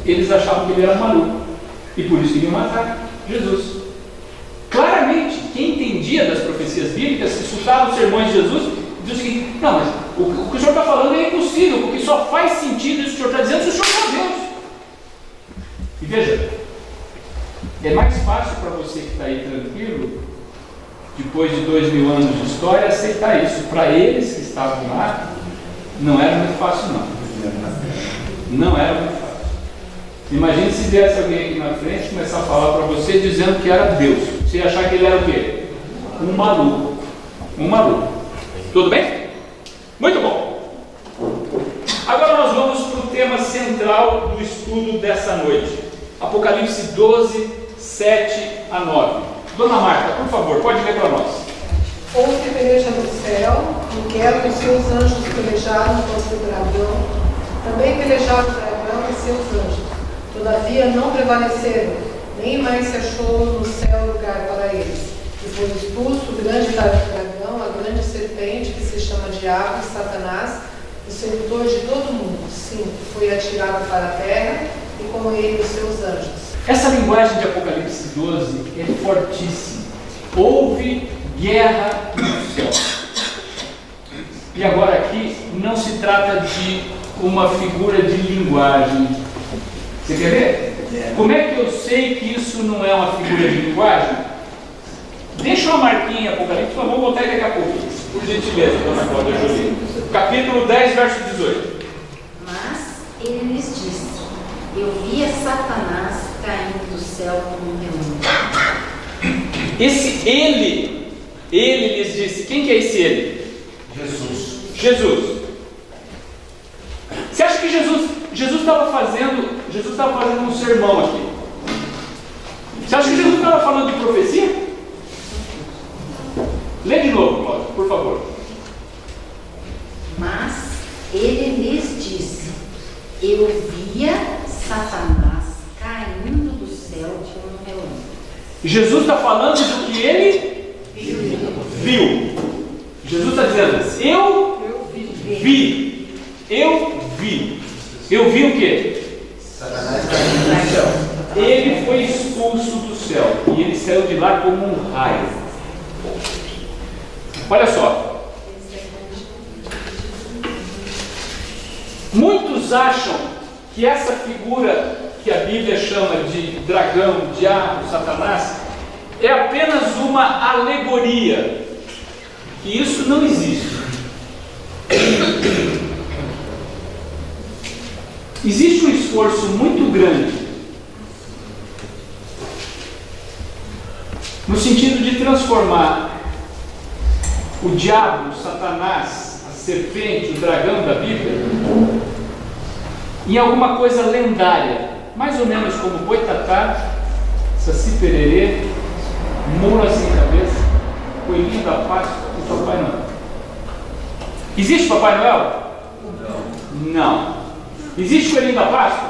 eles achavam que ele era maluco. E por isso queriam matar Jesus. Claramente, quem entendia das profecias bíblicas, que escutava os sermões de Jesus, dizia o seguinte: não, mas o que o senhor está falando é impossível, porque só faz sentido isso que o senhor está dizendo se o senhor for Deus. E veja, é mais fácil para você que está aí tranquilo, depois de 2000 anos de história, aceitar isso. Para eles que estavam lá, não era muito fácil, não. Não era muito fácil. Imagine se viesse alguém aqui na frente e começar a falar para você dizendo que era Deus. Você ia achar que ele era o quê? Um maluco. Um maluco. Tudo bem? Muito bom. Agora nós vamos para o tema central do estudo dessa noite. Apocalipse 12, 7 a 9. Dona Marta, por favor, pode ler para nós. Houve peleja no céu, Miguel e os seus anjos pelejaram contra o dragão. Também pelejaram o dragão e seus anjos. Todavia não prevaleceram, nem mais se achou no céu lugar para eles. E foi expulso o grande dragão, a grande serpente, que se chama Diabo e Satanás, o sedutor de todo mundo. Sim, foi atirado para a terra, e com ele os seus anjos. Essa linguagem de Apocalipse 12 é fortíssima. Houve guerra no céu. E agora aqui não se trata de uma figura de linguagem. Você quer ver? Como é que eu sei que isso não é uma figura de linguagem? Deixa uma marquinha em Apocalipse, mas vamos voltar aí daqui a pouco. Por gentileza, dona Cláudia Jolie. Capítulo 10, verso 18. Mas ele lhes disse: eu via Satanás caindo do céu como um demônio. Esse ele lhes disse. Quem que é esse ele? Jesus. Você acha que Jesus estava fazendo um sermão aqui? Você acha que Jesus estava falando de profecia? Lê de novo, Cláudio, por favor. Mas ele lhes disse: eu via Satanás caindo do céu como um relâmpago. Jesus está falando do que ele viu. Jesus está dizendo: eu vi. Eu vi. Eu vi o quê? Satanás caindo do céu. Ele foi expulso do céu e ele saiu de lá como um raio. Olha só. Muitos acham que essa figura que a Bíblia chama de dragão, diabo, Satanás, é apenas uma alegoria. E isso não existe. Existe um esforço muito grande no sentido de transformar o diabo, o Satanás, a serpente, o dragão da Bíblia em alguma coisa lendária, mais ou menos como Boitatá, Saci Pererê, Mula Sem Cabeça, Coelhinho da Páscoa e Papai Noel. Existe Papai Noel? Não. Existe Coelhinho da Páscoa?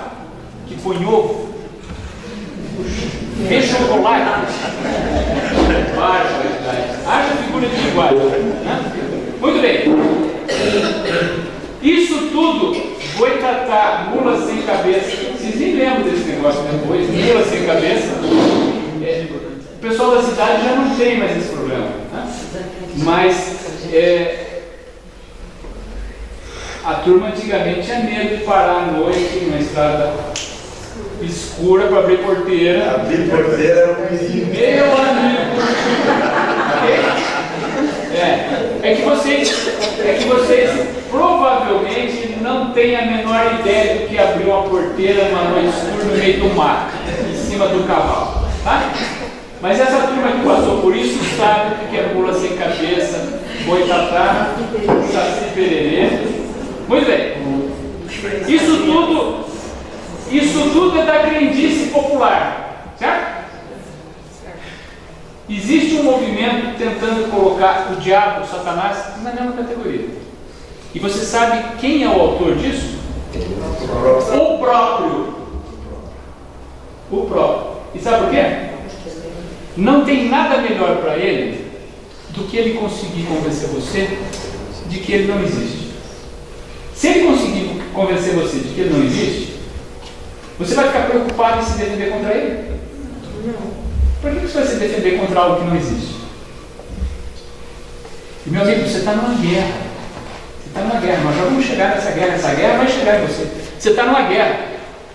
Que põe ovo? Vê chocolate? Haja figura de linguagem, né? Muito bem. Isso tudo, Boitatá, Mula Sem Cabeça. Vocês nem lembram desse negócio depois? Mula Sem Cabeça. O pessoal da cidade já não tem mais esse problema, né? Mas a turma antigamente tinha medo de parar à noite numa estrada escura para abrir porteira. Abrir porteira era um perigo. Meu amigo! É que vocês provavelmente não têm a menor ideia do que abrir uma porteira numa noite escura no meio do mato, em cima do cavalo, tá? Mas essa turma que passou por isso sabe o que é Mula Sem Cabeça, Boitatá, Saci Pererê. Muito bem. Isso tudo é da crendice popular, certo? Existe um movimento tentando colocar o diabo, o Satanás, na mesma categoria. E você sabe quem é o autor disso? O próprio. O próprio. E sabe por quê? Não tem nada melhor para ele do que ele conseguir convencer você de que ele não existe. Se ele conseguir convencer você de que ele não existe, você vai ficar preocupado em se defender contra ele? Não. Por que você vai se defender contra algo que não existe? E meu amigo, você está numa guerra. Você está numa guerra. Nós já vamos chegar nessa guerra. Essa guerra vai chegar em você. Você está numa guerra.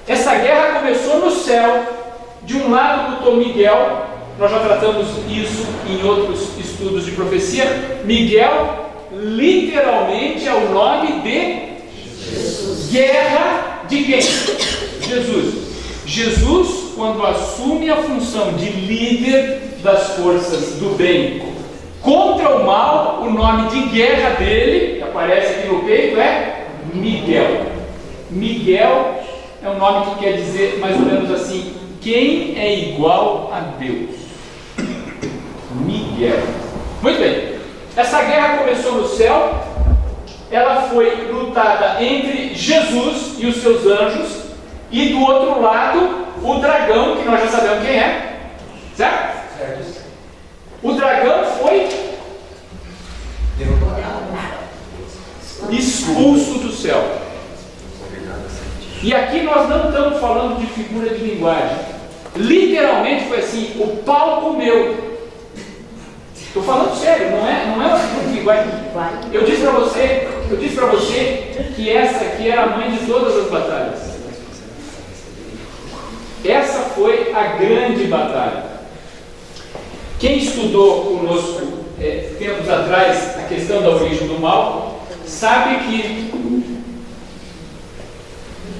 Essa guerra começou no céu. De um lado botou Miguel. Nós já tratamos isso em outros estudos de profecia. Miguel, literalmente, é o nome de Jesus. Guerra de quem? Jesus. Jesus, quando assume a função de líder das forças do bem contra o mal, o nome de guerra dele, que aparece aqui no peito, é Miguel. Miguel é um nome que quer dizer mais ou menos assim: quem é igual a Deus? Miguel. Muito bem. Essa guerra começou no céu. Ela foi lutada entre Jesus e os seus anjos. E do outro lado, o dragão, que nós já sabemos quem é. Certo? Certo. O dragão foi expulso do céu. E aqui nós não estamos falando de figura de linguagem. Literalmente foi assim: o pau comeu. Estou falando sério, não é uma figura de linguagem. Eu disse para você que essa aqui era a mãe de todas as batalhas. Essa foi a grande batalha. Quem estudou conosco tempos atrás a questão da origem do mal, sabe que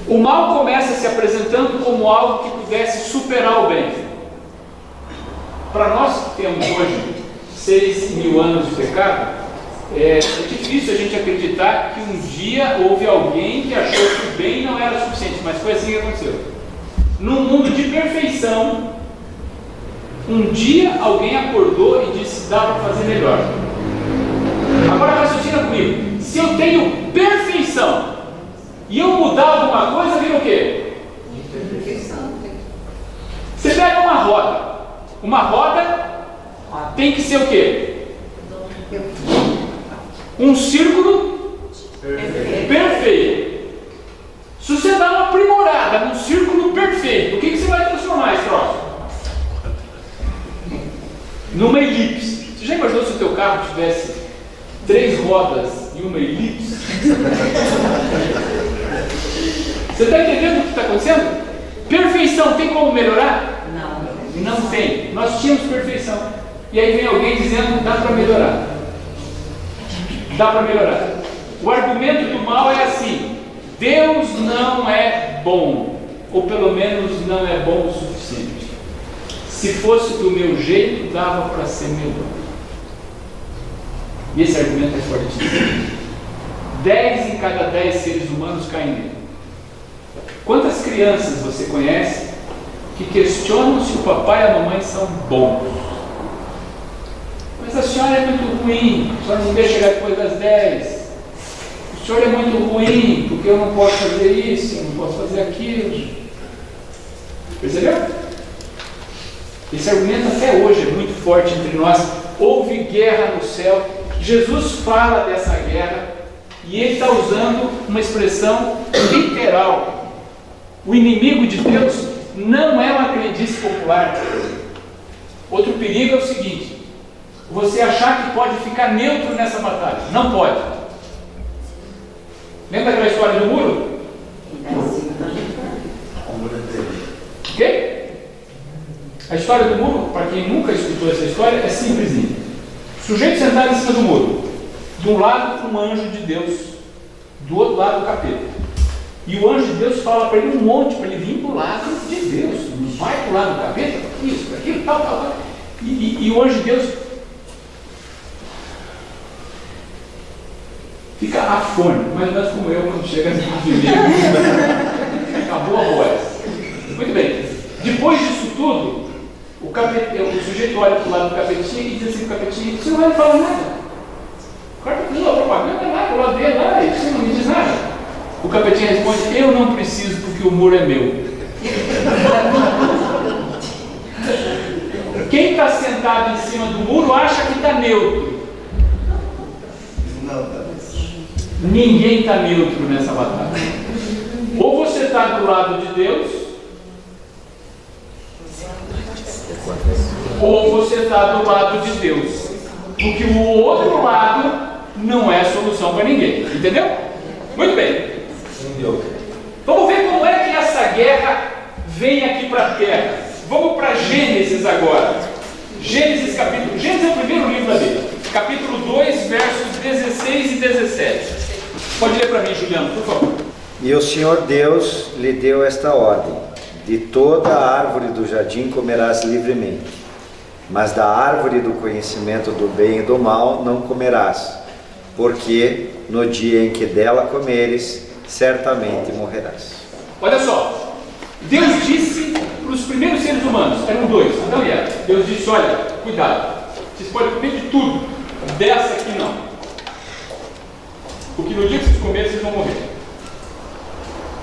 o mal começa se apresentando como algo que pudesse superar o bem. Para nós que temos hoje 6.000 anos de pecado, é difícil a gente acreditar que um dia houve alguém que achou que o bem não era suficiente, mas foi assim que aconteceu. Num mundo de perfeição, um dia alguém acordou e disse: dá para fazer melhor. Agora raciocina comigo. Se eu tenho perfeição e eu mudar alguma coisa, vira o quê? Você pega uma roda. Uma roda tem que ser o quê? Um círculo perfeito. Se você dá uma aprimorada num círculo perfeito, o que você vai transformar esse troço? Numa elipse. Você já imaginou se o teu carro tivesse 3 rodas e uma elipse? Você está entendendo o que está acontecendo? Perfeição tem como melhorar? Não tem. Nós tínhamos perfeição. E aí vem alguém dizendo, dá para melhorar. Dá para melhorar. O argumento do mal é assim: Deus não é bom, ou pelo menos não é bom o suficiente. Se fosse do meu jeito, dava para ser melhor. E esse argumento é fortíssimo. 10 em cada 10 seres humanos caem nele. Quantas crianças você conhece que questionam se o papai e a mamãe são bons? Mas a senhora é muito ruim, a senhora não deixa chegar depois das 10. O senhor é muito ruim, porque eu não posso fazer isso, eu não posso fazer aquilo. Percebeu? Esse argumento até hoje é muito forte entre nós. Houve guerra no céu. Jesus fala dessa guerra e ele está usando uma expressão literal. O inimigo de Deus não é uma crendice popular. Outro perigo é o seguinte: você achar que pode ficar neutro nessa batalha. Não pode. Lembra daquela história do muro? Ok? A história do muro, para quem nunca escutou essa história, é simplesinha. O sujeito sentado em cima do muro. De um lado, um anjo de Deus. Do outro lado, o capeta. E o anjo de Deus fala para ele um monte, para ele vir para o lado de Deus. Não vai para o lado do capeta, isso, para aquilo, tal, tal, tal. E o anjo de Deus fica afônico, mais ou menos como eu quando chega assim de mim. Acabou a voz. Muito bem. Depois disso tudo, o sujeito olha para o lado do capetinha e diz assim para o capetinha: você não vai me falar nada. O cara está fazendo a propaganda lá, para o lado dele lá, e você não me diz nada. O capetinha responde: eu não preciso porque o muro é meu. Quem está sentado em cima do muro acha que está neutro. Ninguém está neutro nessa batalha. Ou você está do lado de Deus, ou você está do lado de Deus. Porque o outro lado não é solução para ninguém. Entendeu? Muito bem. Vamos ver como é que essa guerra vem aqui para a terra. Vamos para Gênesis agora. Gênesis capítulo. Gênesis é o primeiro livro da Bíblia. Capítulo 2, versos 16 e 17. Pode ler para mim, Juliano, por favor. E o Senhor Deus lhe deu esta ordem: de toda a árvore do jardim comerás livremente, mas da árvore do conhecimento do bem e do mal não comerás, porque no dia em que dela comeres, certamente morrerás. Olha só, Deus disse para os primeiros seres humanos, eram 2, Adão e Eva. Deus disse: olha, cuidado, vocês podem comer de tudo, dessa aqui não. Porque no dia que vocês comerem, vocês vão morrer.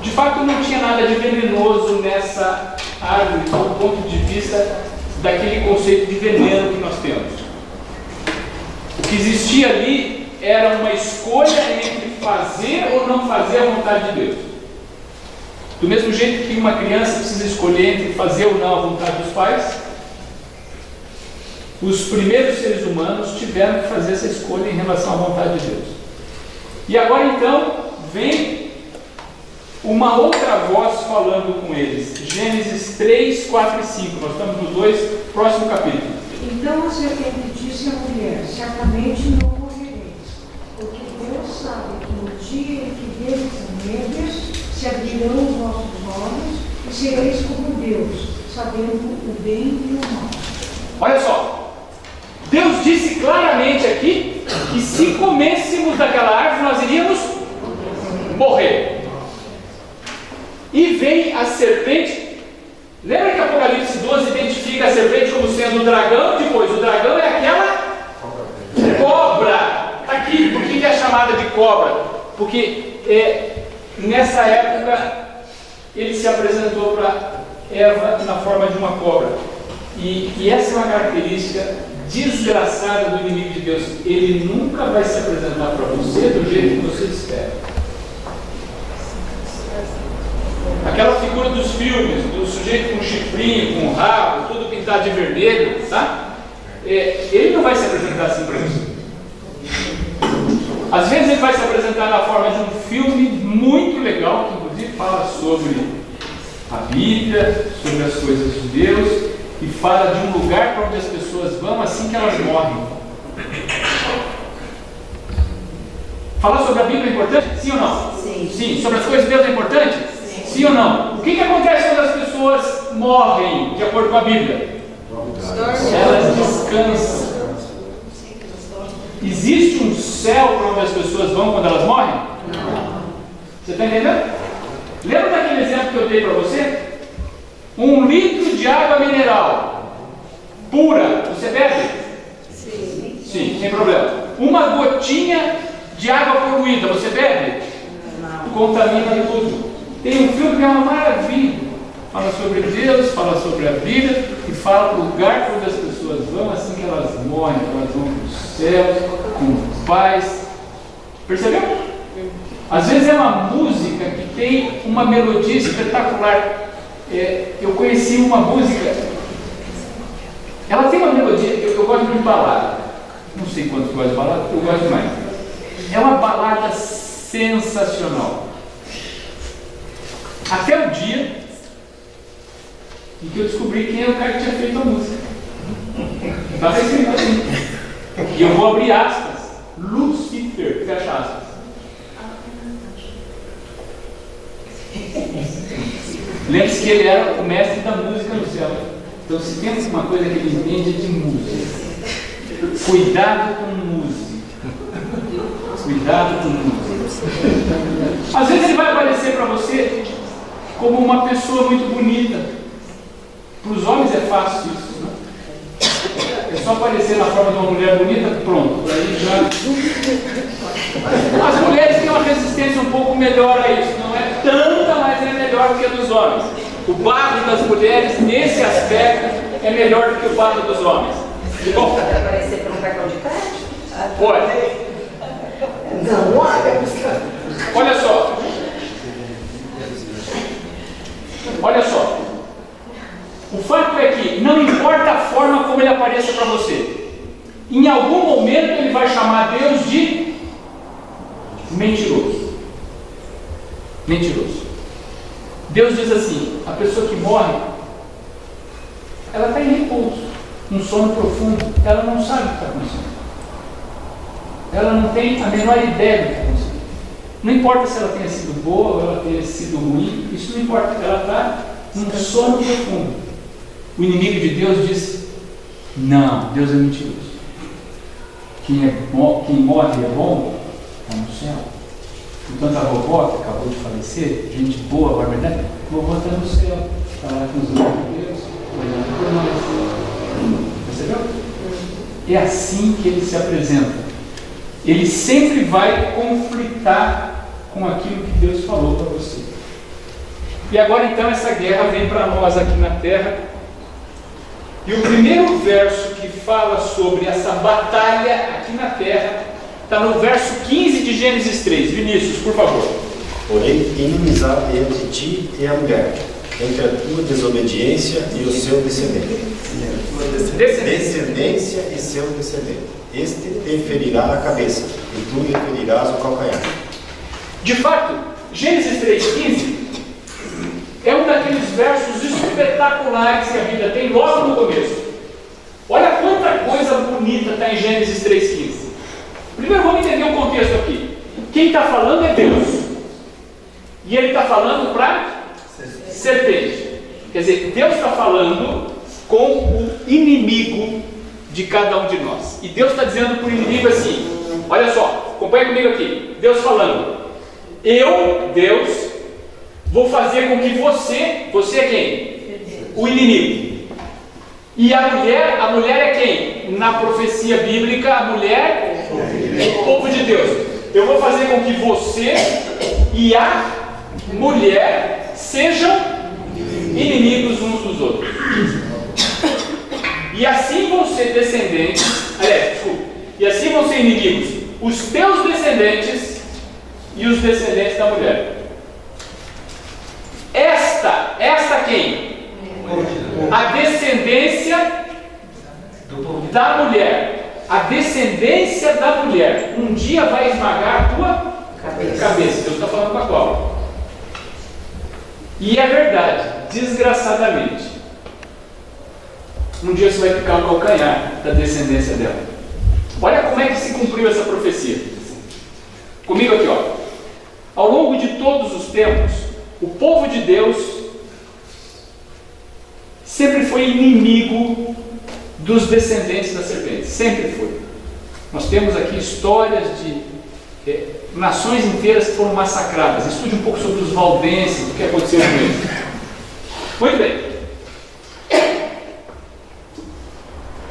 De fato, não tinha nada de venenoso nessa árvore, do ponto de vista daquele conceito de veneno que nós temos. O que existia ali era uma escolha entre fazer ou não fazer a vontade de Deus. Do mesmo jeito que uma criança precisa escolher entre fazer ou não a vontade dos pais, os primeiros seres humanos tiveram que fazer essa escolha em relação à vontade de Deus. E agora então vem uma outra voz falando com eles. Gênesis 3, 4 e 5. Nós estamos nos 2, próximo capítulo. Então a serpente disse à mulher: certamente não morrereis, porque Deus sabe que no dia em que deles comerdes, se abrirão os vossos olhos e sereis como Deus, sabendo o bem e o mal. Olha só, Deus disse claramente aqui que se comêssemos daquela árvore nós iríamos morrer. E vem a serpente. Lembra que Apocalipse 12 identifica a serpente como sendo o dragão? Depois, o dragão é aquela cobra. Está aqui. cobra, porque nessa época ele se apresentou para Eva na forma de uma cobra. E essa é uma característica desgraçada do inimigo de Deus. Ele nunca vai se apresentar para você do jeito que você espera. Aquela figura dos filmes, do sujeito com chifrinho, com rabo, tudo pintado de vermelho, tá? Ele não vai se apresentar assim para você. Às vezes ele vai se apresentar na forma de um filme muito legal, que inclusive fala sobre a Bíblia, sobre as coisas de Deus, e fala de um lugar para onde as pessoas vão assim que elas morrem. Falar sobre a Bíblia é importante? Sim ou não? Sim. Sim. Sobre as coisas de Deus é importante? Sim. Sim ou não? O que acontece quando as pessoas morrem, de acordo com a Bíblia? Elas descansam. Existe um céu para onde as pessoas vão quando elas morrem? Não. Você está entendendo? Lembra daquele exemplo que eu dei para você? 1 litro de água mineral pura, você bebe? Sim. Sim, sem problema. Uma gotinha de água poluída, você bebe? Não. Contamina tudo. Tem um filme que é uma maravilha. Fala sobre Deus, fala sobre a Bíblia e fala do lugar para onde as pessoas vão assim que elas morrem, que elas vão para o céu, com paz. Percebeu? Às vezes é uma música que tem uma melodia espetacular. Eu conheci uma música, ela tem uma melodia, eu gosto muito de balada, não sei quantos gostam de balada, eu gosto demais. É uma balada sensacional. Até o dia em que eu descobri quem é o cara que tinha feito a música. Estava escrito assim. E eu vou abrir aspas. Lucifer, fecha aspas. Lembre-se que ele era o mestre da música no céu. Então, se tem uma coisa que ele entende é de música. Cuidado com música. Cuidado com música. Às vezes ele vai aparecer para você como uma pessoa muito bonita. Para os homens é fácil isso, né? É só aparecer na forma de uma mulher bonita, pronto. Aí já... As mulheres têm uma resistência um pouco melhor a isso. Não é tanta, mas é melhor do que a dos homens. O barro das mulheres, nesse aspecto, é melhor do que o barro dos homens. Bom, pode aparecer por um cartão de crédito? Pode. Não, olha. Olha só. Olha só. O fato é que não importa a forma como ele apareça para você, em algum momento ele vai chamar Deus de mentiroso. Mentiroso. Deus diz assim: a pessoa que morre, ela está em repouso, um sono profundo, ela não sabe o que está acontecendo. Ela não tem a menor ideia do que está acontecendo. Não importa se ela tenha sido boa ou ela tenha sido ruim, isso não importa, ela está num sono profundo. O inimigo de Deus diz: não, Deus é mentiroso. Quem morre é bom, está no céu. Portanto, a vovó que acabou de falecer, gente boa, agora verdade, a vovó está no céu, está lá com os olhos de Deus, olhando por nós. Percebeu? É assim que ele se apresenta. Ele sempre vai conflitar com aquilo que Deus falou para você. E agora então essa guerra vem para nós aqui na terra. E o primeiro verso que fala sobre essa batalha aqui na terra está no verso 15 de Gênesis 3. Vinícius, por favor. Porém, inimizade entre ti e a mulher, entre a tua desobediência e o seu descendente. Descendência e seu descendente. Este te ferirá a cabeça, e tu lhe ferirás o calcanhar. De fato, Gênesis 3,15 é um daqueles versos espetaculares que a Bíblia tem logo no começo. Olha quanta coisa bonita está em Gênesis 3,15. Primeiro vamos entender o contexto aqui. Quem está falando é Deus. E ele está falando para serpente. Quer dizer, Deus está falando com o inimigo de cada um de nós. E Deus está dizendo para o inimigo assim: olha só, acompanha comigo aqui. Deus falando: eu, Deus, vou fazer com que você é quem? O inimigo. E a mulher é quem? Na profecia bíblica, a mulher é o povo de Deus. Eu vou fazer com que você e a mulher sejam inimigos uns dos outros. E assim vão ser descendentes, e assim vão ser inimigos os teus descendentes e os descendentes da mulher. Esta quem? A descendência da mulher. A descendência da mulher um dia vai esmagar a tua cabeça. Deus está falando com a cobra. E é verdade, desgraçadamente, um dia você vai picar o calcanhar da descendência dela. Olha como é que se cumpriu essa profecia. Comigo aqui, ó. Ao longo de todos os tempos, o povo de Deus sempre foi inimigo dos descendentes da serpente. Sempre foi. Nós temos aqui histórias de nações inteiras que foram massacradas. Estude um pouco sobre os valdenses, o que aconteceu com eles. Muito bem.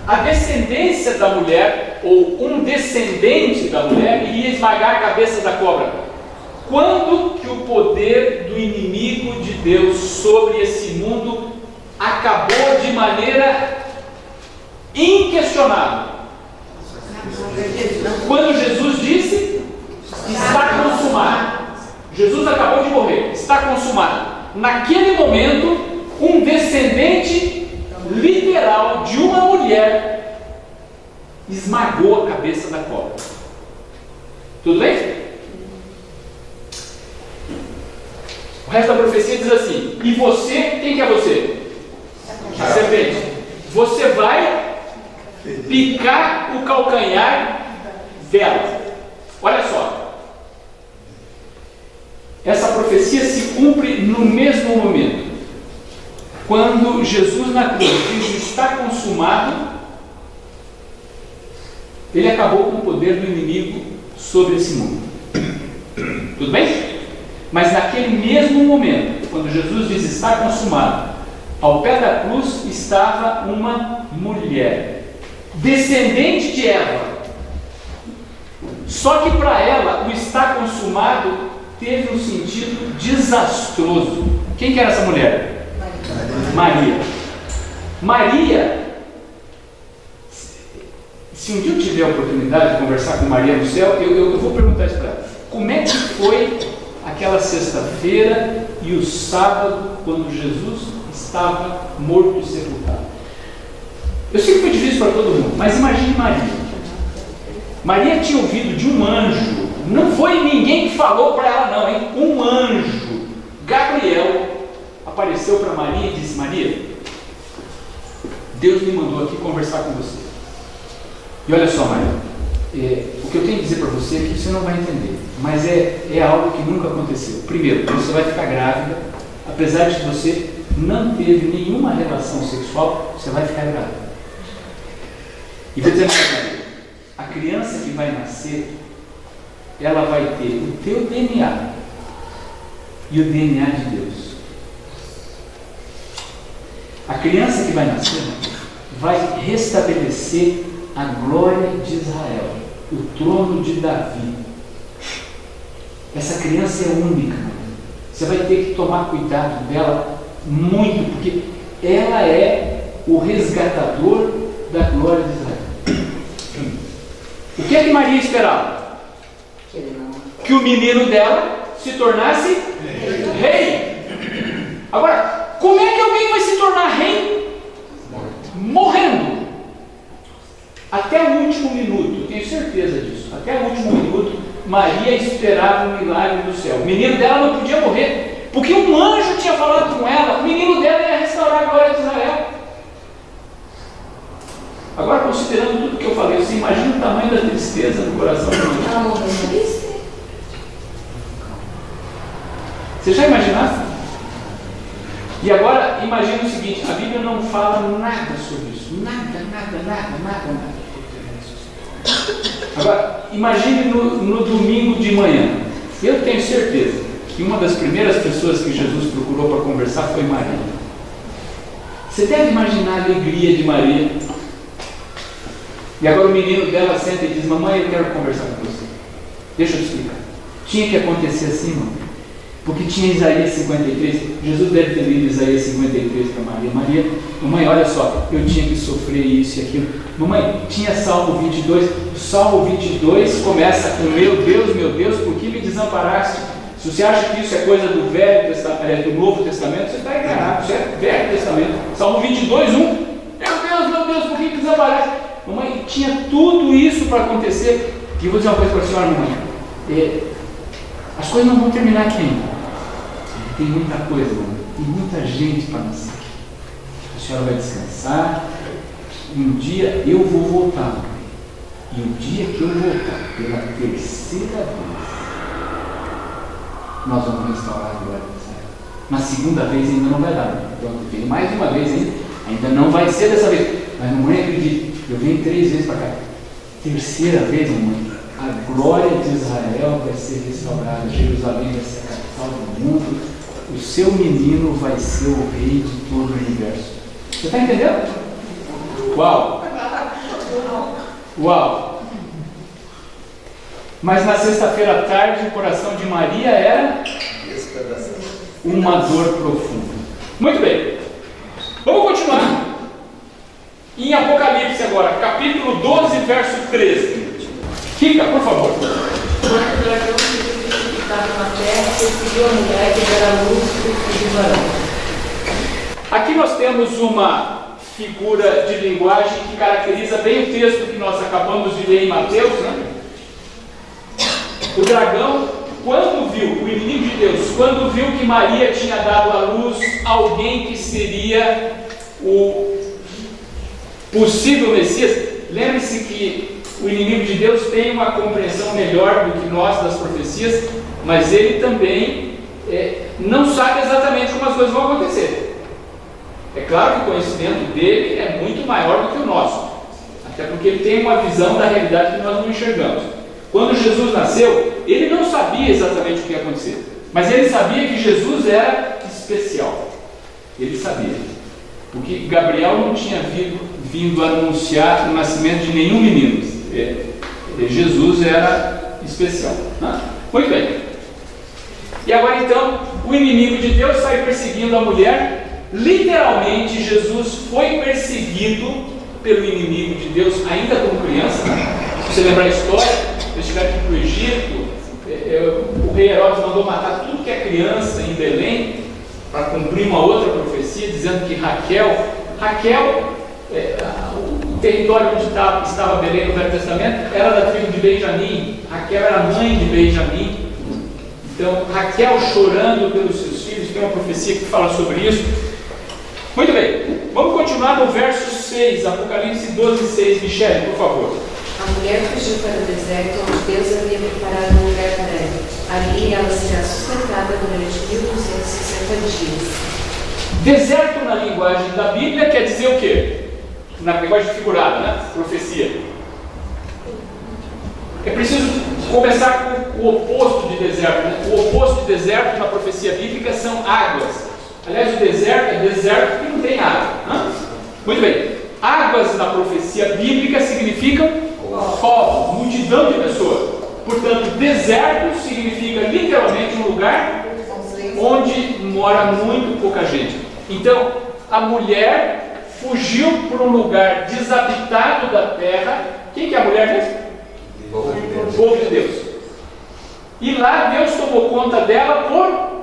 A descendência da mulher, ou um descendente da mulher, iria esmagar a cabeça da cobra. Quando que o poder do inimigo de Deus sobre esse mundo acabou de maneira inquestionável? Quando Jesus disse: está consumado. Jesus acabou de morrer, está consumado. Naquele momento, um descendente literal de uma mulher esmagou a cabeça da cobra. Tudo bem? O resto da profecia diz assim: e você, quem que é você? A serpente. Você vai picar o calcanhar dela. Olha só, essa profecia se cumpre no mesmo momento. Quando Jesus na cruz diz: está consumado, ele acabou com o poder do inimigo sobre esse mundo. Tudo bem? Mas naquele mesmo momento, quando Jesus diz: está consumado, ao pé da cruz estava uma mulher, descendente de Eva. Só que para ela, o está consumado teve um sentido desastroso. Quem que era essa mulher? Maria. Maria, se um dia eu tiver a oportunidade de conversar com Maria no céu, eu vou perguntar isso para ela. Como é que foi aquela sexta-feira e o sábado, quando Jesus estava morto e sepultado? Eu sei que foi difícil para todo mundo, mas imagine Maria. Maria tinha ouvido de um anjo, não foi ninguém que falou para ela não, hein? Um anjo, Gabriel, apareceu para Maria e disse: Maria, Deus me mandou aqui conversar com você. E olha só, Maria, o que eu tenho que dizer para você é que você não vai entender, mas é algo que nunca aconteceu. Primeiro, você vai ficar grávida, apesar de que você não teve nenhuma relação sexual, você vai ficar grávida. E vou dizer mais, Maria, a criança que vai nascer, ela vai ter o teu DNA e o DNA de Deus. A criança que vai nascer vai restabelecer a glória de Israel, o trono de Davi. Essa criança é única. Você vai ter que tomar cuidado dela muito, porque ela é o resgatador da glória de Israel. O que é que Maria esperava? Que o menino dela se tornasse rei. Agora, como é que alguém vai se tornar rei? Morrendo. Até o último minuto, tenho certeza disso. Até o último minuto, Maria esperava um milagre do céu. O menino dela não podia morrer, porque um anjo tinha falado com ela. O menino dela ia restaurar a glória de Israel. Agora, considerando tudo que eu falei, você imagina o tamanho da tristeza no coração da mãe. Você já imaginasse? E agora, imagine o seguinte: a Bíblia não fala nada sobre isso. Nada. Agora, imagine no domingo de manhã. Eu tenho certeza que uma das primeiras pessoas que Jesus procurou para conversar foi Maria. Você deve imaginar a alegria de Maria. E agora o menino dela senta e diz: mamãe, eu quero conversar com você. Deixa eu te explicar. Tinha que acontecer assim, irmão. Porque tinha Isaías 53. Jesus deve ter lido Isaías 53 para Maria. Maria, mamãe, olha só, eu tinha que sofrer isso e aquilo. Mamãe, tinha Salmo 22. O Salmo 22 começa com: meu Deus, por que me desamparaste? Se você acha que isso é coisa do Velho Testamento, do Novo Testamento, você está enganado. Isso é Velho Testamento. Salmo 22, 1. Meu Deus, por que me desamparaste? Mamãe, tinha tudo isso para acontecer. E eu vou dizer uma coisa para a senhora, mamãe. As coisas não vão terminar aqui ainda. Tem muita coisa, mamãe. Tem muita gente para nascer aqui. A senhora vai descansar. E um dia eu vou voltar, mamãe. E o dia que eu voltar, pela terceira vez, nós vamos restaurar a glória do céu. Na segunda vez ainda não vai dar. Vem mais uma vez ainda não vai ser dessa vez. Mas mamãe, acredite, eu venho 3 vezes para cá. Terceira vez, mamãe, a glória de Israel vai ser restaurada. Jerusalém vai ser a capital do mundo. O seu menino vai ser o rei de todo o universo. Você está entendendo? Uau! Uau! Mas na sexta-feira à tarde, o coração de Maria era uma dor profunda. Muito bem. Vamos continuar. Em Apocalipse agora, capítulo 12, verso 13. Fica, por favor. Quando o dragão se precipitava na terra, perseguiu a mulher que era luz do filho de varão. Aqui nós temos uma figura de linguagem que caracteriza bem o texto que nós acabamos de ler em Mateus, né? O dragão, quando viu, o inimigo de Deus, quando viu que Maria tinha dado à luz alguém que seria o possível Messias, lembre-se que o inimigo de Deus tem uma compreensão melhor do que nós das profecias, mas ele também não sabe exatamente como as coisas vão acontecer. É claro que o conhecimento dele é muito maior do que o nosso, até porque ele tem uma visão da realidade que nós não enxergamos. Quando Jesus nasceu, ele não sabia exatamente o que ia acontecer, mas ele sabia que Jesus era especial. Ele sabia, porque Gabriel não tinha vindo anunciar o nascimento de nenhum menino. Jesus era especial. Muito bem. E agora então, o inimigo de Deus sai perseguindo a mulher. Literalmente, Jesus foi perseguido pelo inimigo de Deus ainda como criança. Se você lembrar a história, eles tiveram que ir para o Egito. O rei Herodes mandou matar tudo que é criança em Belém para cumprir uma outra profecia, dizendo que Raquel, o território onde estava Belém no Velho Testamento era da tribo de Benjamim. Raquel era mãe de Benjamim. Então, Raquel chorando pelos seus filhos, tem uma profecia que fala sobre isso. Muito bem, vamos continuar no verso 6, Apocalipse 12, 6. Michele, por favor. A mulher fugiu para o deserto, onde Deus havia preparado um lugar para ela. Ali ela será sustentada durante 1260 dias. Deserto na linguagem da Bíblia quer dizer o quê? Na linguagem figurada, né? Profecia. É preciso começar com o oposto de deserto, né? O oposto de deserto na profecia bíblica são águas. Aliás, o deserto é deserto que não tem água, né? Muito bem. Águas na profecia bíblica significam povos, multidão de pessoas. Portanto, deserto significa literalmente um lugar onde mora muito pouca gente. Então, a mulher fugiu para um lugar desabitado da terra. Quem que é a mulher mesmo? O povo de Deus. E lá Deus tomou conta dela por...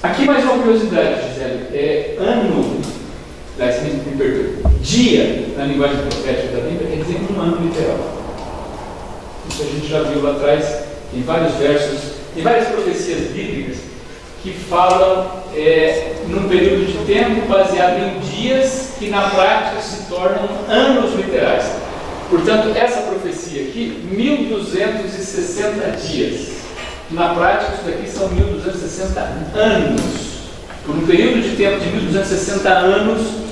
Aqui mais uma curiosidade, Gisele. Me perdoe. Dia, na linguagem profética da Bíblia, quer dizer um ano literal. Isso a gente já viu lá atrás, em vários versos, em várias profecias bíblicas que falam num período de tempo baseado em dias que na prática se tornam anos literais. Portanto, essa profecia aqui, 1260 dias. Na prática, isso daqui são 1260 anos. Por um período de tempo de 1260 anos,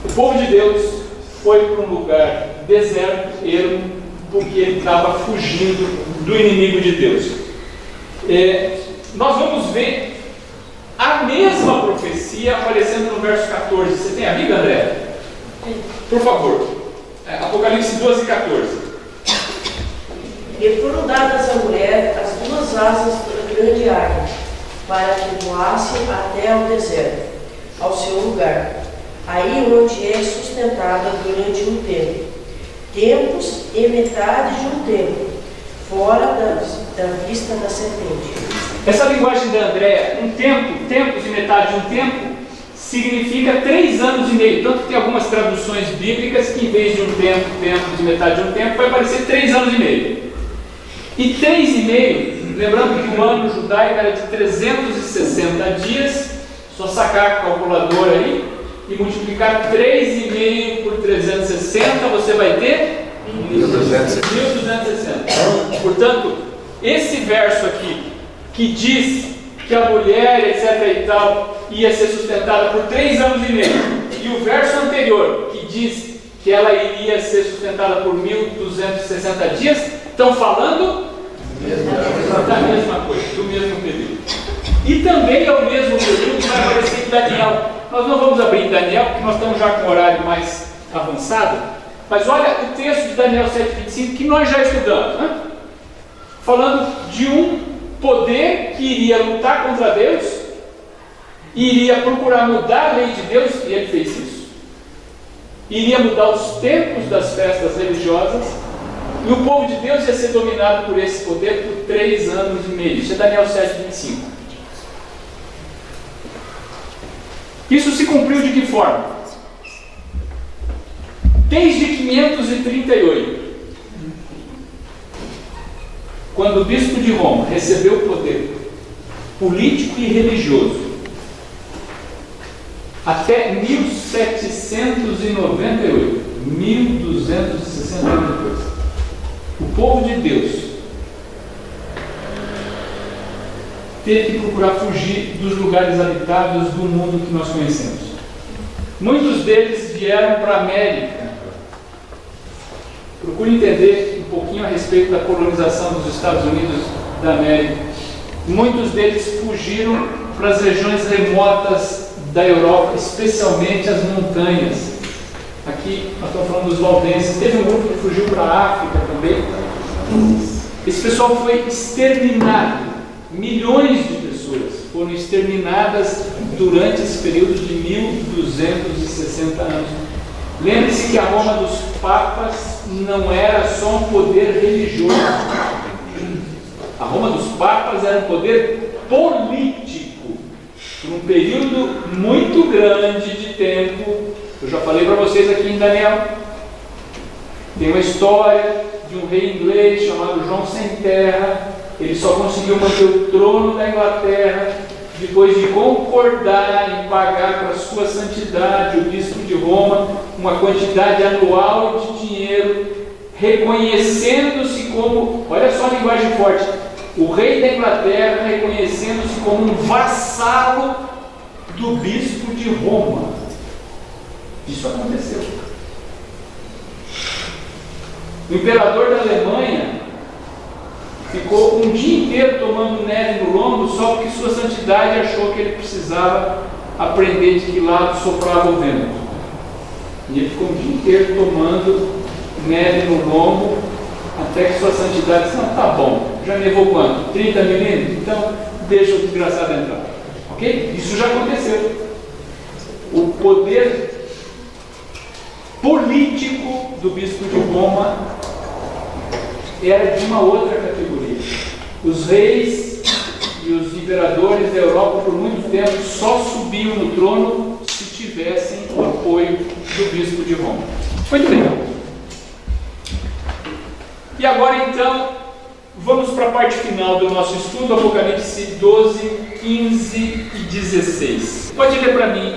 o povo de Deus foi para um lugar deserto, ermo, porque ele estava fugindo do inimigo de Deus. Nós vamos ver a mesma profecia aparecendo no verso 14. Você tem a Bíblia, André? Por favor. Apocalipse 12, 14. E foram dadas à mulher as duas asas da grande águia, para que voasse até ao deserto, ao seu lugar, aí onde é sustentada durante um tempo, tempos e metade de um tempo, fora da vista da serpente. Essa linguagem da Andréa, um tempo, tempos e metade de um tempo, significa 3 anos e meio. Tanto que tem algumas traduções bíblicas que em vez de um tempo, tempos e metade de um tempo, vai aparecer 3 anos e meio. E 3 e meio, lembrando que o ano judaico era de 360 dias, só sacar a calculadora aí e multiplicar 3,5 por 360, você vai ter 1260. Portanto, esse verso aqui, que diz que a mulher, etc. e tal, ia ser sustentada por 3 anos e meio, e o verso anterior, que diz que ela iria ser sustentada por 1260 dias, estão falando da mesma coisa, do mesmo período. E também é o mesmo período que vai aparecer em Daniel. Nós não vamos abrir em Daniel, porque nós estamos já com um horário mais avançado, mas olha o texto de Daniel 7,25 que nós já estudamos, né? Falando de um poder que iria lutar contra Deus, iria procurar mudar a lei de Deus, e ele fez isso, iria mudar os tempos das festas religiosas, e o povo de Deus ia ser dominado por esse poder por 3 anos e meio. Isso é Daniel 7,25. Isso se cumpriu de que forma? Desde 538, quando o bispo de Roma recebeu o poder político e religioso, até 1798, 1260 anos depois, o povo de Deus teve que procurar fugir dos lugares habitados do mundo que nós conhecemos. Muitos deles vieram para a América. Procure entender um pouquinho a respeito da colonização dos Estados Unidos da América. Muitos deles fugiram para as regiões remotas da Europa, especialmente as montanhas. Aqui nós estamos falando dos valdenses. Teve um grupo que fugiu para a África também. Esse pessoal foi exterminado. Milhões de pessoas foram exterminadas durante esse período de 1260 anos. Lembre-se que a Roma dos Papas não era só um poder religioso. A Roma dos Papas era um poder político. Por um período muito grande de tempo. Eu já falei para vocês aqui em Daniel. Tem uma história de um rei inglês chamado João Sem Terra. Ele só conseguiu manter o trono da Inglaterra depois de concordar em pagar para a sua santidade, o bispo de Roma, uma quantidade anual de dinheiro, reconhecendo-se como, olha só a linguagem forte, o rei da Inglaterra reconhecendo-se como um vassalo do bispo de Roma. Isso aconteceu. O imperador da Alemanha ficou um dia inteiro tomando neve no lombo só porque sua santidade achou que ele precisava aprender de que lado soprava o vento. E ele ficou um dia inteiro tomando neve no lombo até que sua santidade disse, não, tá bom, já nevou quanto? 30 milímetros? Então deixa o desgraçado entrar. Ok? Isso já aconteceu. O poder político do bispo de Roma era de uma outra categoria. Os reis e os imperadores da Europa por muito tempo só subiam no trono se tivessem o apoio do bispo de Roma. Muito bem. E agora então vamos para a parte final do nosso estudo, Apocalipse 12, 15 e 16. Pode ler para mim,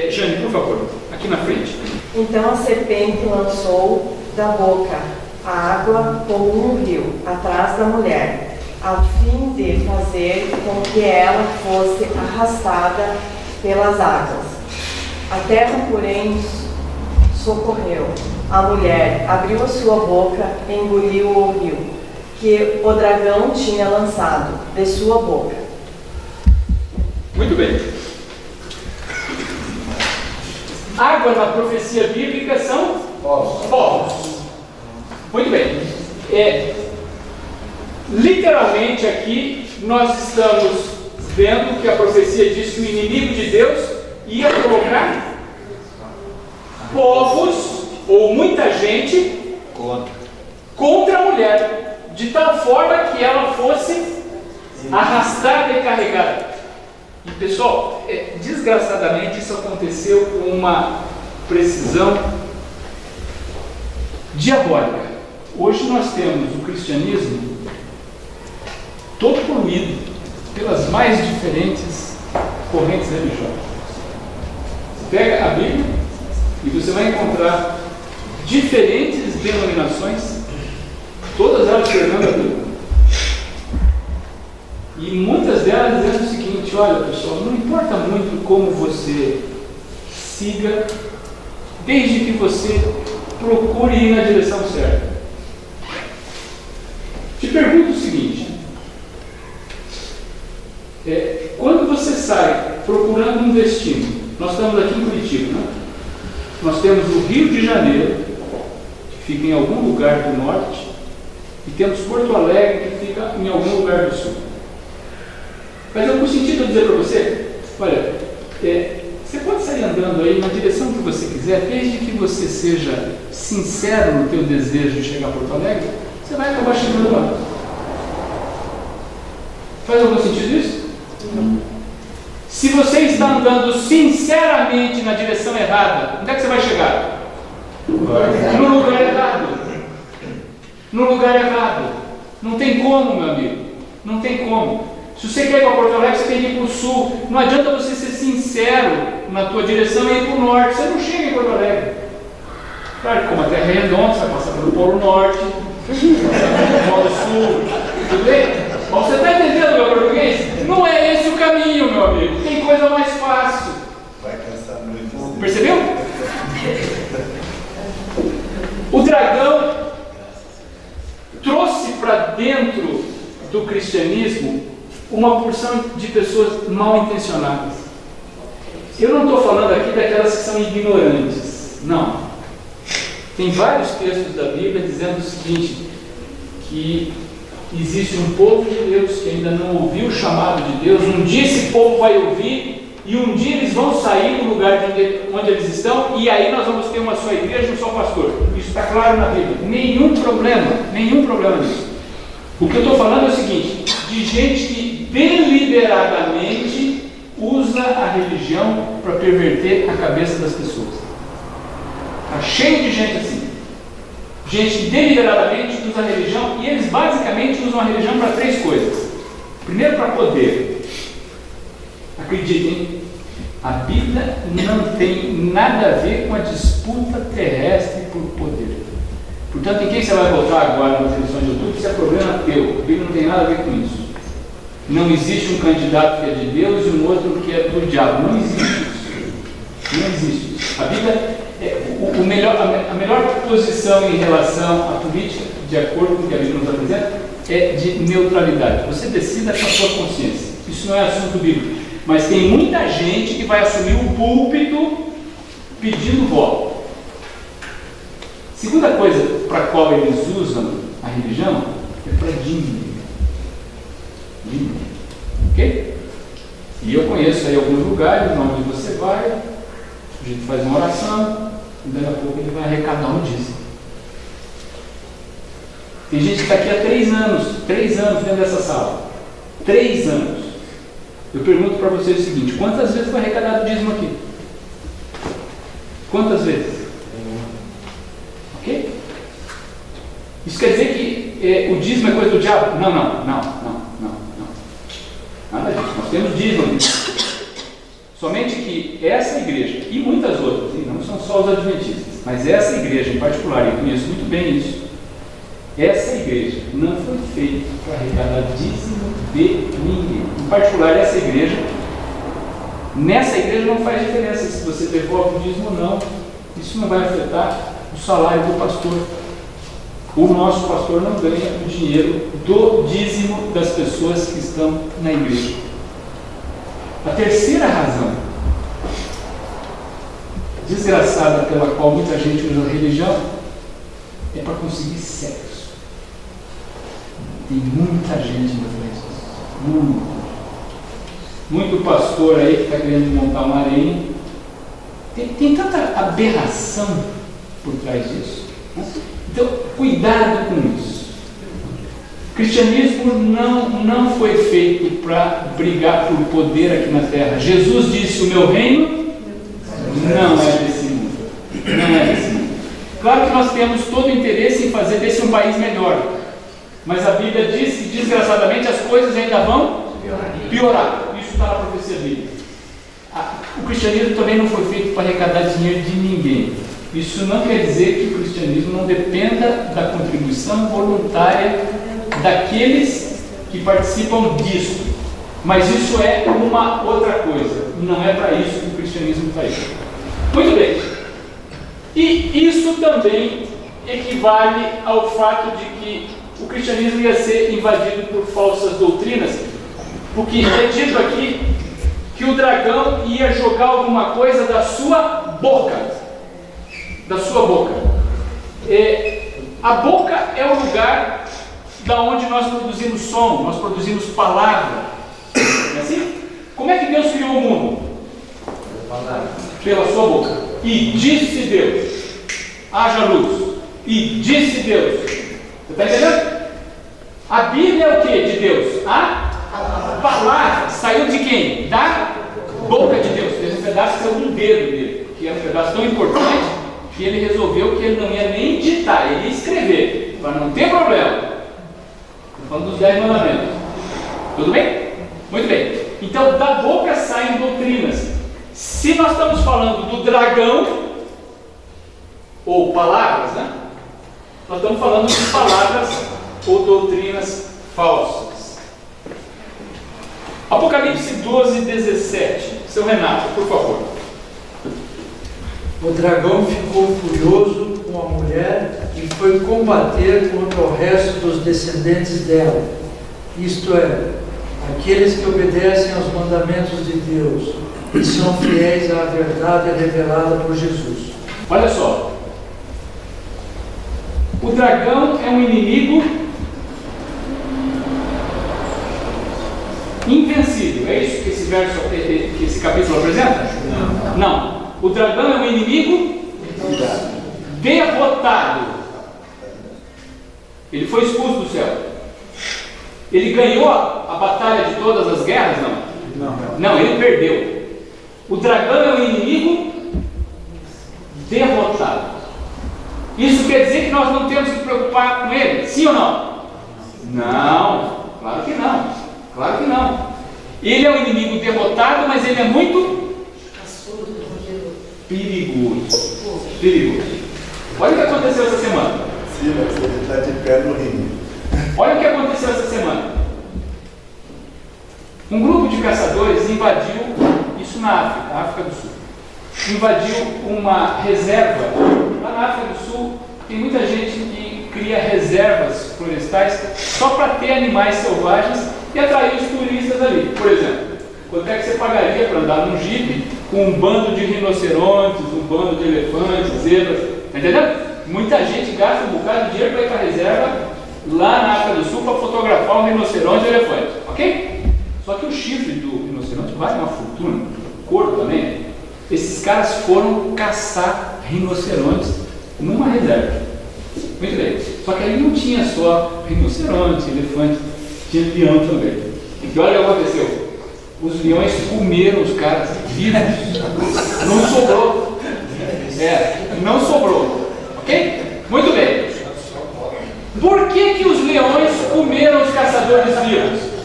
Jane, por favor, aqui na frente. Então a serpente lançou da boca a água como um rio atrás da mulher, a fim de fazer com que ela fosse arrastada pelas águas. A terra, porém, socorreu. A mulher abriu a sua boca e engoliu o rio, que o dragão tinha lançado de sua boca. Muito bem. Água na profecia bíblica são povos. Muito bem. Literalmente aqui nós estamos vendo que a profecia diz que o inimigo de Deus ia colocar povos ou muita gente contra a mulher, de tal forma que ela fosse arrastada e carregada. E pessoal, desgraçadamente isso aconteceu com uma precisão diabólica. Hoje nós temos o cristianismo todo poluído pelas mais diferentes correntes religiosas. Você pega a Bíblia e você vai encontrar diferentes denominações, todas elas pregando a Bíblia. E muitas delas dizendo o seguinte: olha pessoal, não importa muito como você siga, desde que você procure ir na direção certa. Te pergunto o seguinte: quando você sai procurando um destino, nós estamos aqui em Curitiba, né? Nós temos o Rio de Janeiro, que fica em algum lugar do norte, e temos Porto Alegre, que fica em algum lugar do sul. Faz algum sentido eu dizer para você? Olha, você pode sair andando aí na direção que você quiser, desde que você seja sincero no teu desejo de chegar a Porto Alegre, você vai acabar chegando lá. Faz algum sentido isso? Não. Se você está andando sinceramente na direção errada, onde é que você vai chegar? No lugar errado. No lugar errado. Não tem como, meu amigo. Não tem como. Se você quer ir para Porto Alegre, você tem que ir para o sul. Não adianta você ser sincero na tua direção e ir para o norte. Você não chega em Porto Alegre. Claro que como a Terra é redonda, você vai passar pelo Polo Norte, pelo Polo Sul, tudo bem? Mas você está entendendo meu português? Não é esse o caminho, meu amigo. Tem coisa mais fácil. Vai cansar muito. Percebeu? O dragão trouxe para dentro do cristianismo uma porção de pessoas mal intencionadas. Eu não estou falando aqui daquelas que são ignorantes. Não. Tem vários textos da Bíblia dizendo o seguinte, que existe um povo de Deus que ainda não ouviu o chamado de Deus. Um dia esse povo vai ouvir e um dia eles vão sair do lugar onde eles estão, e aí nós vamos ter uma só igreja e um só pastor. Isso está claro na Bíblia. Nenhum problema nisso. O que eu estou falando é o seguinte, de gente que deliberadamente usa a religião para perverter a cabeça das pessoas. Está cheio de gente assim. Gente que deliberadamente usa a religião, e eles basicamente usam a religião para três coisas. Primeiro, para poder. Acreditem, a Bíblia não tem nada a ver com a disputa terrestre por poder. Portanto, em quem você vai votar agora nas eleições de outubro, isso é problema teu. A Bíblia não tem nada a ver com isso. Não existe um candidato que é de Deus e um outro que é do diabo. Não existe isso. Não existe isso. A Bíblia a melhor posição em relação à política, de acordo com o que a Bíblia nos apresenta, é de neutralidade. Você decida com a sua consciência. Isso não é assunto bíblico. Mas tem muita gente que vai assumir o púlpito pedindo voto. Segunda coisa para a qual eles usam a religião é para dízimo. Ok? E eu conheço aí alguns lugares onde você vai, a gente faz uma oração, e daqui a pouco ele vai arrecadar um dízimo. Tem gente que está aqui há 3 anos dentro dessa sala. 3 anos. Eu pergunto para vocês o seguinte: quantas vezes foi arrecadado o dízimo aqui? Quantas vezes? Ok? Isso quer dizer que o dízimo é coisa do diabo? Não. Nada disso. Nós temos dízimo aqui. Somente que essa igreja, e muitas outras, e não são só os adventistas, mas essa igreja em particular, eu conheço muito bem isso, essa igreja não foi feita para arrecadar dízimo de ninguém. Em particular, essa igreja, nessa igreja não faz diferença se você devolve o dízimo ou não. Isso não vai afetar o salário do pastor. O nosso pastor não ganha o dinheiro do dízimo das pessoas que estão na igreja. A terceira razão desgraçada pela qual muita gente usa a religião é para conseguir sexo. Tem muita gente na frente disso. Muito pastor aí que está querendo montar uma arena. Tem tanta aberração por trás disso. Então, cuidado com isso. O cristianismo não foi feito para brigar por poder aqui na terra. Jesus disse: o meu reino não é desse mundo. Não é desse mundo. Claro que nós temos todo o interesse em fazer desse um país melhor. Mas a Bíblia diz que, desgraçadamente, as coisas ainda vão piorar. Isso está na profecia bíblica. O cristianismo também não foi feito para arrecadar dinheiro de ninguém. Isso não quer dizer que o cristianismo não dependa da contribuição voluntária daqueles que participam disso. Mas isso é uma outra coisa. Não é para isso que o cristianismo está aí. Muito bem. E isso também equivale ao fato de que o cristianismo ia ser invadido por falsas doutrinas, porque é dito aqui que o dragão ia jogar alguma coisa da sua boca. Da sua boca. A boca é o lugar da onde nós produzimos som, nós produzimos palavra. É assim? Como é que Deus criou o mundo? Pela sua boca. E disse Deus: haja luz. E disse Deus. Você está entendendo? A Bíblia é o que de Deus? A palavra saiu de quem? Da boca de Deus. Esse pedaço saiu do dedo dele, que era um pedaço tão importante que ele resolveu que ele não ia nem ditar, ele ia escrever, para não ter problema. Estou falando dos 10 mandamentos. Tudo bem? Muito bem. Então, da boca saem doutrinas. Se nós estamos falando do dragão, ou palavras, né? Nós estamos falando de palavras ou doutrinas falsas. Apocalipse 12, 17. Seu Renato, por favor. O dragão ficou furioso com a mulher e foi combater contra o resto dos descendentes dela, isto é, aqueles que obedecem aos mandamentos de Deus e são fiéis à verdade revelada por Jesus. Olha só. O dragão é um inimigo invencível. É isso que esse verso, que esse capítulo apresenta? Não. O dragão é um inimigo derrotado. Ele foi expulso do céu. Ele ganhou a batalha de todas as guerras? Não, ele perdeu. O dragão é um inimigo derrotado. Isso quer dizer que nós não temos que preocupar com ele? Sim ou não? Não, claro que não. Claro que não. Ele é um inimigo derrotado, mas ele é muito perigoso. Perigoso. Olha o que aconteceu essa semana. Sim, mas ele está de pé no ringue. Olha o que aconteceu essa semana. Um grupo de caçadores invadiu, isso na África do Sul, invadiu uma reserva. Lá na África do Sul tem muita gente que cria reservas florestais só para ter animais selvagens e atrair os turistas ali. Por exemplo, quanto é que você pagaria para andar num jipe com um bando de rinocerontes, um bando de elefantes, zebras? Está entendendo? Muita gente gasta um bocado de dinheiro para ir para a reserva lá na África do Sul para fotografar um rinoceronte e elefante, ok? Só que o chifre do rinoceronte vale uma fortuna, o couro também. Esses caras foram caçar rinocerontes numa reserva. Muito bem. Só que ali não tinha só rinoceronte, elefante, tinha leão também. E olha o que aconteceu. Os leões comeram os caras vivos. Não sobrou. Não sobrou. Ok? Muito bem. Por que os leões comeram os caçadores vivos?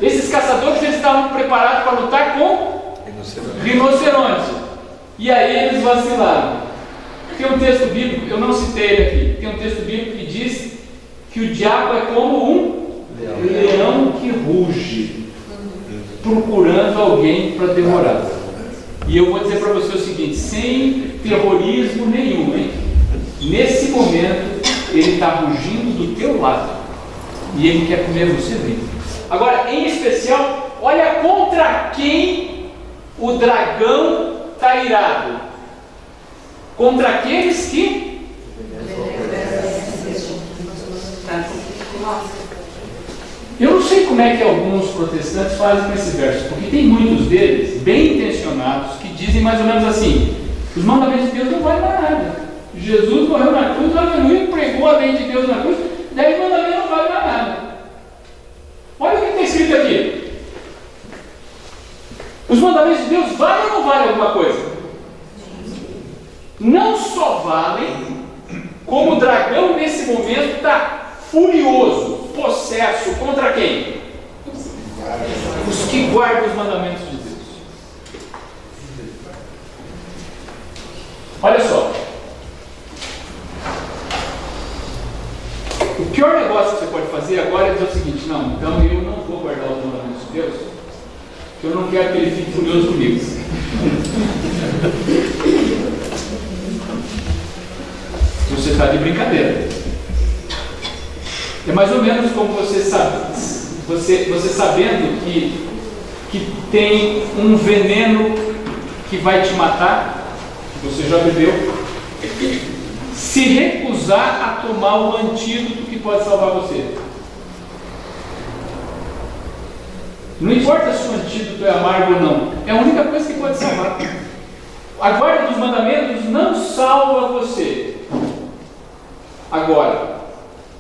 Esses caçadores eles estavam preparados para lutar com rinoceronte. E aí eles vacilaram. Tem um texto bíblico, eu não citei ele aqui, tem um texto bíblico que diz que o diabo é como um leão que ruge, procurando alguém para devorar. E eu vou dizer para você o seguinte, sem terrorismo nenhum, hein? Nesse momento ele está rugindo do teu lado e ele quer comer você vivo. Agora, em especial, olha contra quem o dragão está irado. Contra aqueles que Eu não sei como é que alguns protestantes fazem com esse verso, porque tem muitos deles, bem intencionados, que dizem mais ou menos assim: os mandamentos de Deus não valem mais nada. Jesus morreu na cruz, aleluia, pregou a lei de Deus na cruz, daí os mandamentos não valem mais nada. Olha o que está escrito aqui. Os mandamentos de Deus valem ou não valem alguma coisa? Não só valem, como o dragão nesse momento está furioso, possesso, contra quem? Os que guardam os mandamentos de Deus. Olha só. O pior negócio que você pode fazer agora é dizer o seguinte: não, então eu não vou guardar os mandamentos de Deus, porque eu não quero que ele fique furioso comigo. Você está de brincadeira. É mais ou menos como você sabe, você sabendo que tem um veneno que vai te matar, que você já bebeu, se recusar a tomar o antídoto que pode salvar você. Não importa se o antídoto é amargo ou não, é a única coisa que pode salvar. A guarda dos mandamentos não salva você. Agora,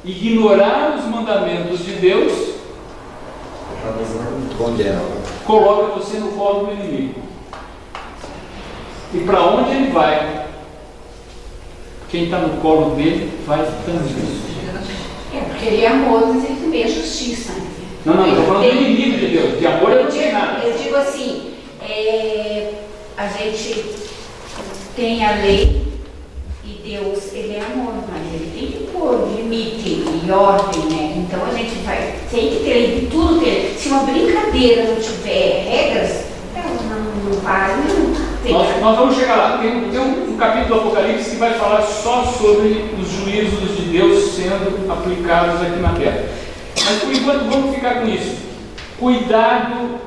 ignorar os mandamentos de Deus coloca você no colo do inimigo. E para onde ele vai, quem está no colo dele vai também. Porque ele é amor, mas ele também é justiça. Não, eu estou falando do inimigo de Deus. De amor eu não sei nada. Eu digo assim, a gente tem a lei e Deus, ele é amor, mas ele tem que pôr limite e ordem, né? Então a gente tem que ter de tudo ter. Se uma brincadeira não tiver regras, ela não vale, não. Nós vamos chegar lá. Tem um capítulo do Apocalipse que vai falar só sobre os juízos de Deus sendo aplicados aqui na terra. Mas por enquanto vamos ficar com isso. Cuidado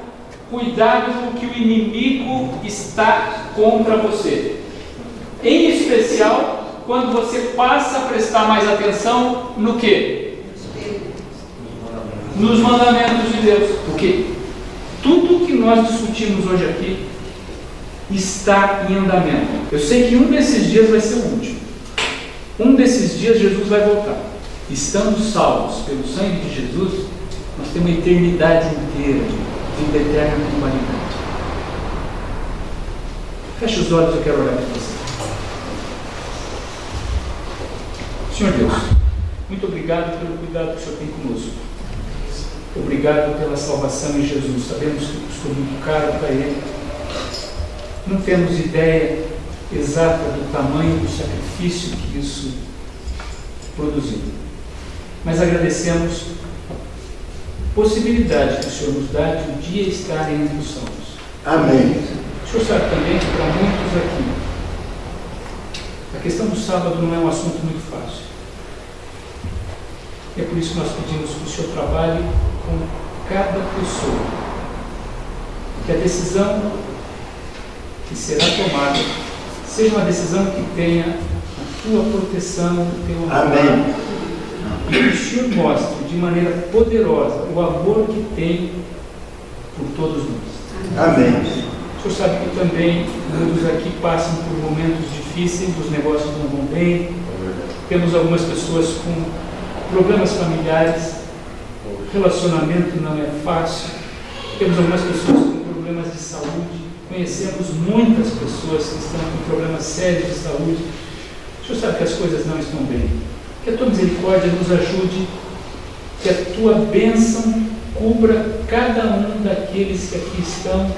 porque o inimigo está contra você. Em especial, quando você passa a prestar mais atenção no quê? Nos mandamentos de Deus. Porque tudo que nós discutimos hoje aqui está em andamento. Eu sei que um desses dias vai ser o último. Um desses dias Jesus vai voltar. Estando salvos pelo sangue de Jesus, nós temos uma eternidade inteira de vida eterna com humanidade. Feche os olhos, eu quero orar por você. Senhor Deus, muito obrigado pelo cuidado que o Senhor tem conosco. Obrigado pela salvação em Jesus. Sabemos que custou muito caro para Ele. Não temos ideia exata do tamanho do sacrifício que isso produziu. Mas agradecemos a possibilidade que o Senhor nos dá de um dia estar entre os salvos. Amém. O Senhor sabe também que para muitos aqui, a questão do sábado não é um assunto muito fácil. É por isso que nós pedimos que o Senhor trabalhe com cada pessoa. Que a decisão que será tomada seja uma decisão que tenha a tua proteção, o teu amor. Amém. E que o Senhor mostre de maneira poderosa o amor que tem por todos nós. Amém. O Senhor sabe que também muitos aqui passam por momentos difíceis, os negócios não vão bem, temos algumas pessoas com problemas familiares, relacionamento não é fácil, temos algumas pessoas com problemas de saúde, conhecemos muitas pessoas que estão com problemas sérios de saúde. O Senhor sabe que as coisas não estão bem. Que a tua misericórdia nos ajude, que a tua bênção cubra cada um daqueles que aqui estão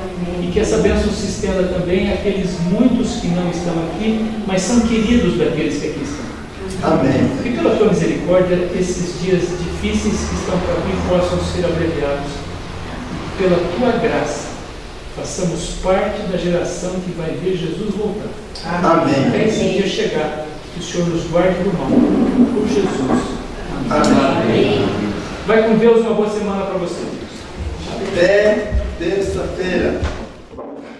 e que essa bênção se estenda também àqueles muitos que não estão aqui, mas são queridos daqueles que aqui estão. Amém. Que pela tua misericórdia esses dias difíceis que estão para vir possam ser abreviados. E pela tua graça façamos parte da geração que vai ver Jesus voltar. Amém. Até esse dia chegar, que o Senhor nos guarde do mal. Por Jesus. Amém. Vai com Deus, uma boa semana para você. Até terça-feira.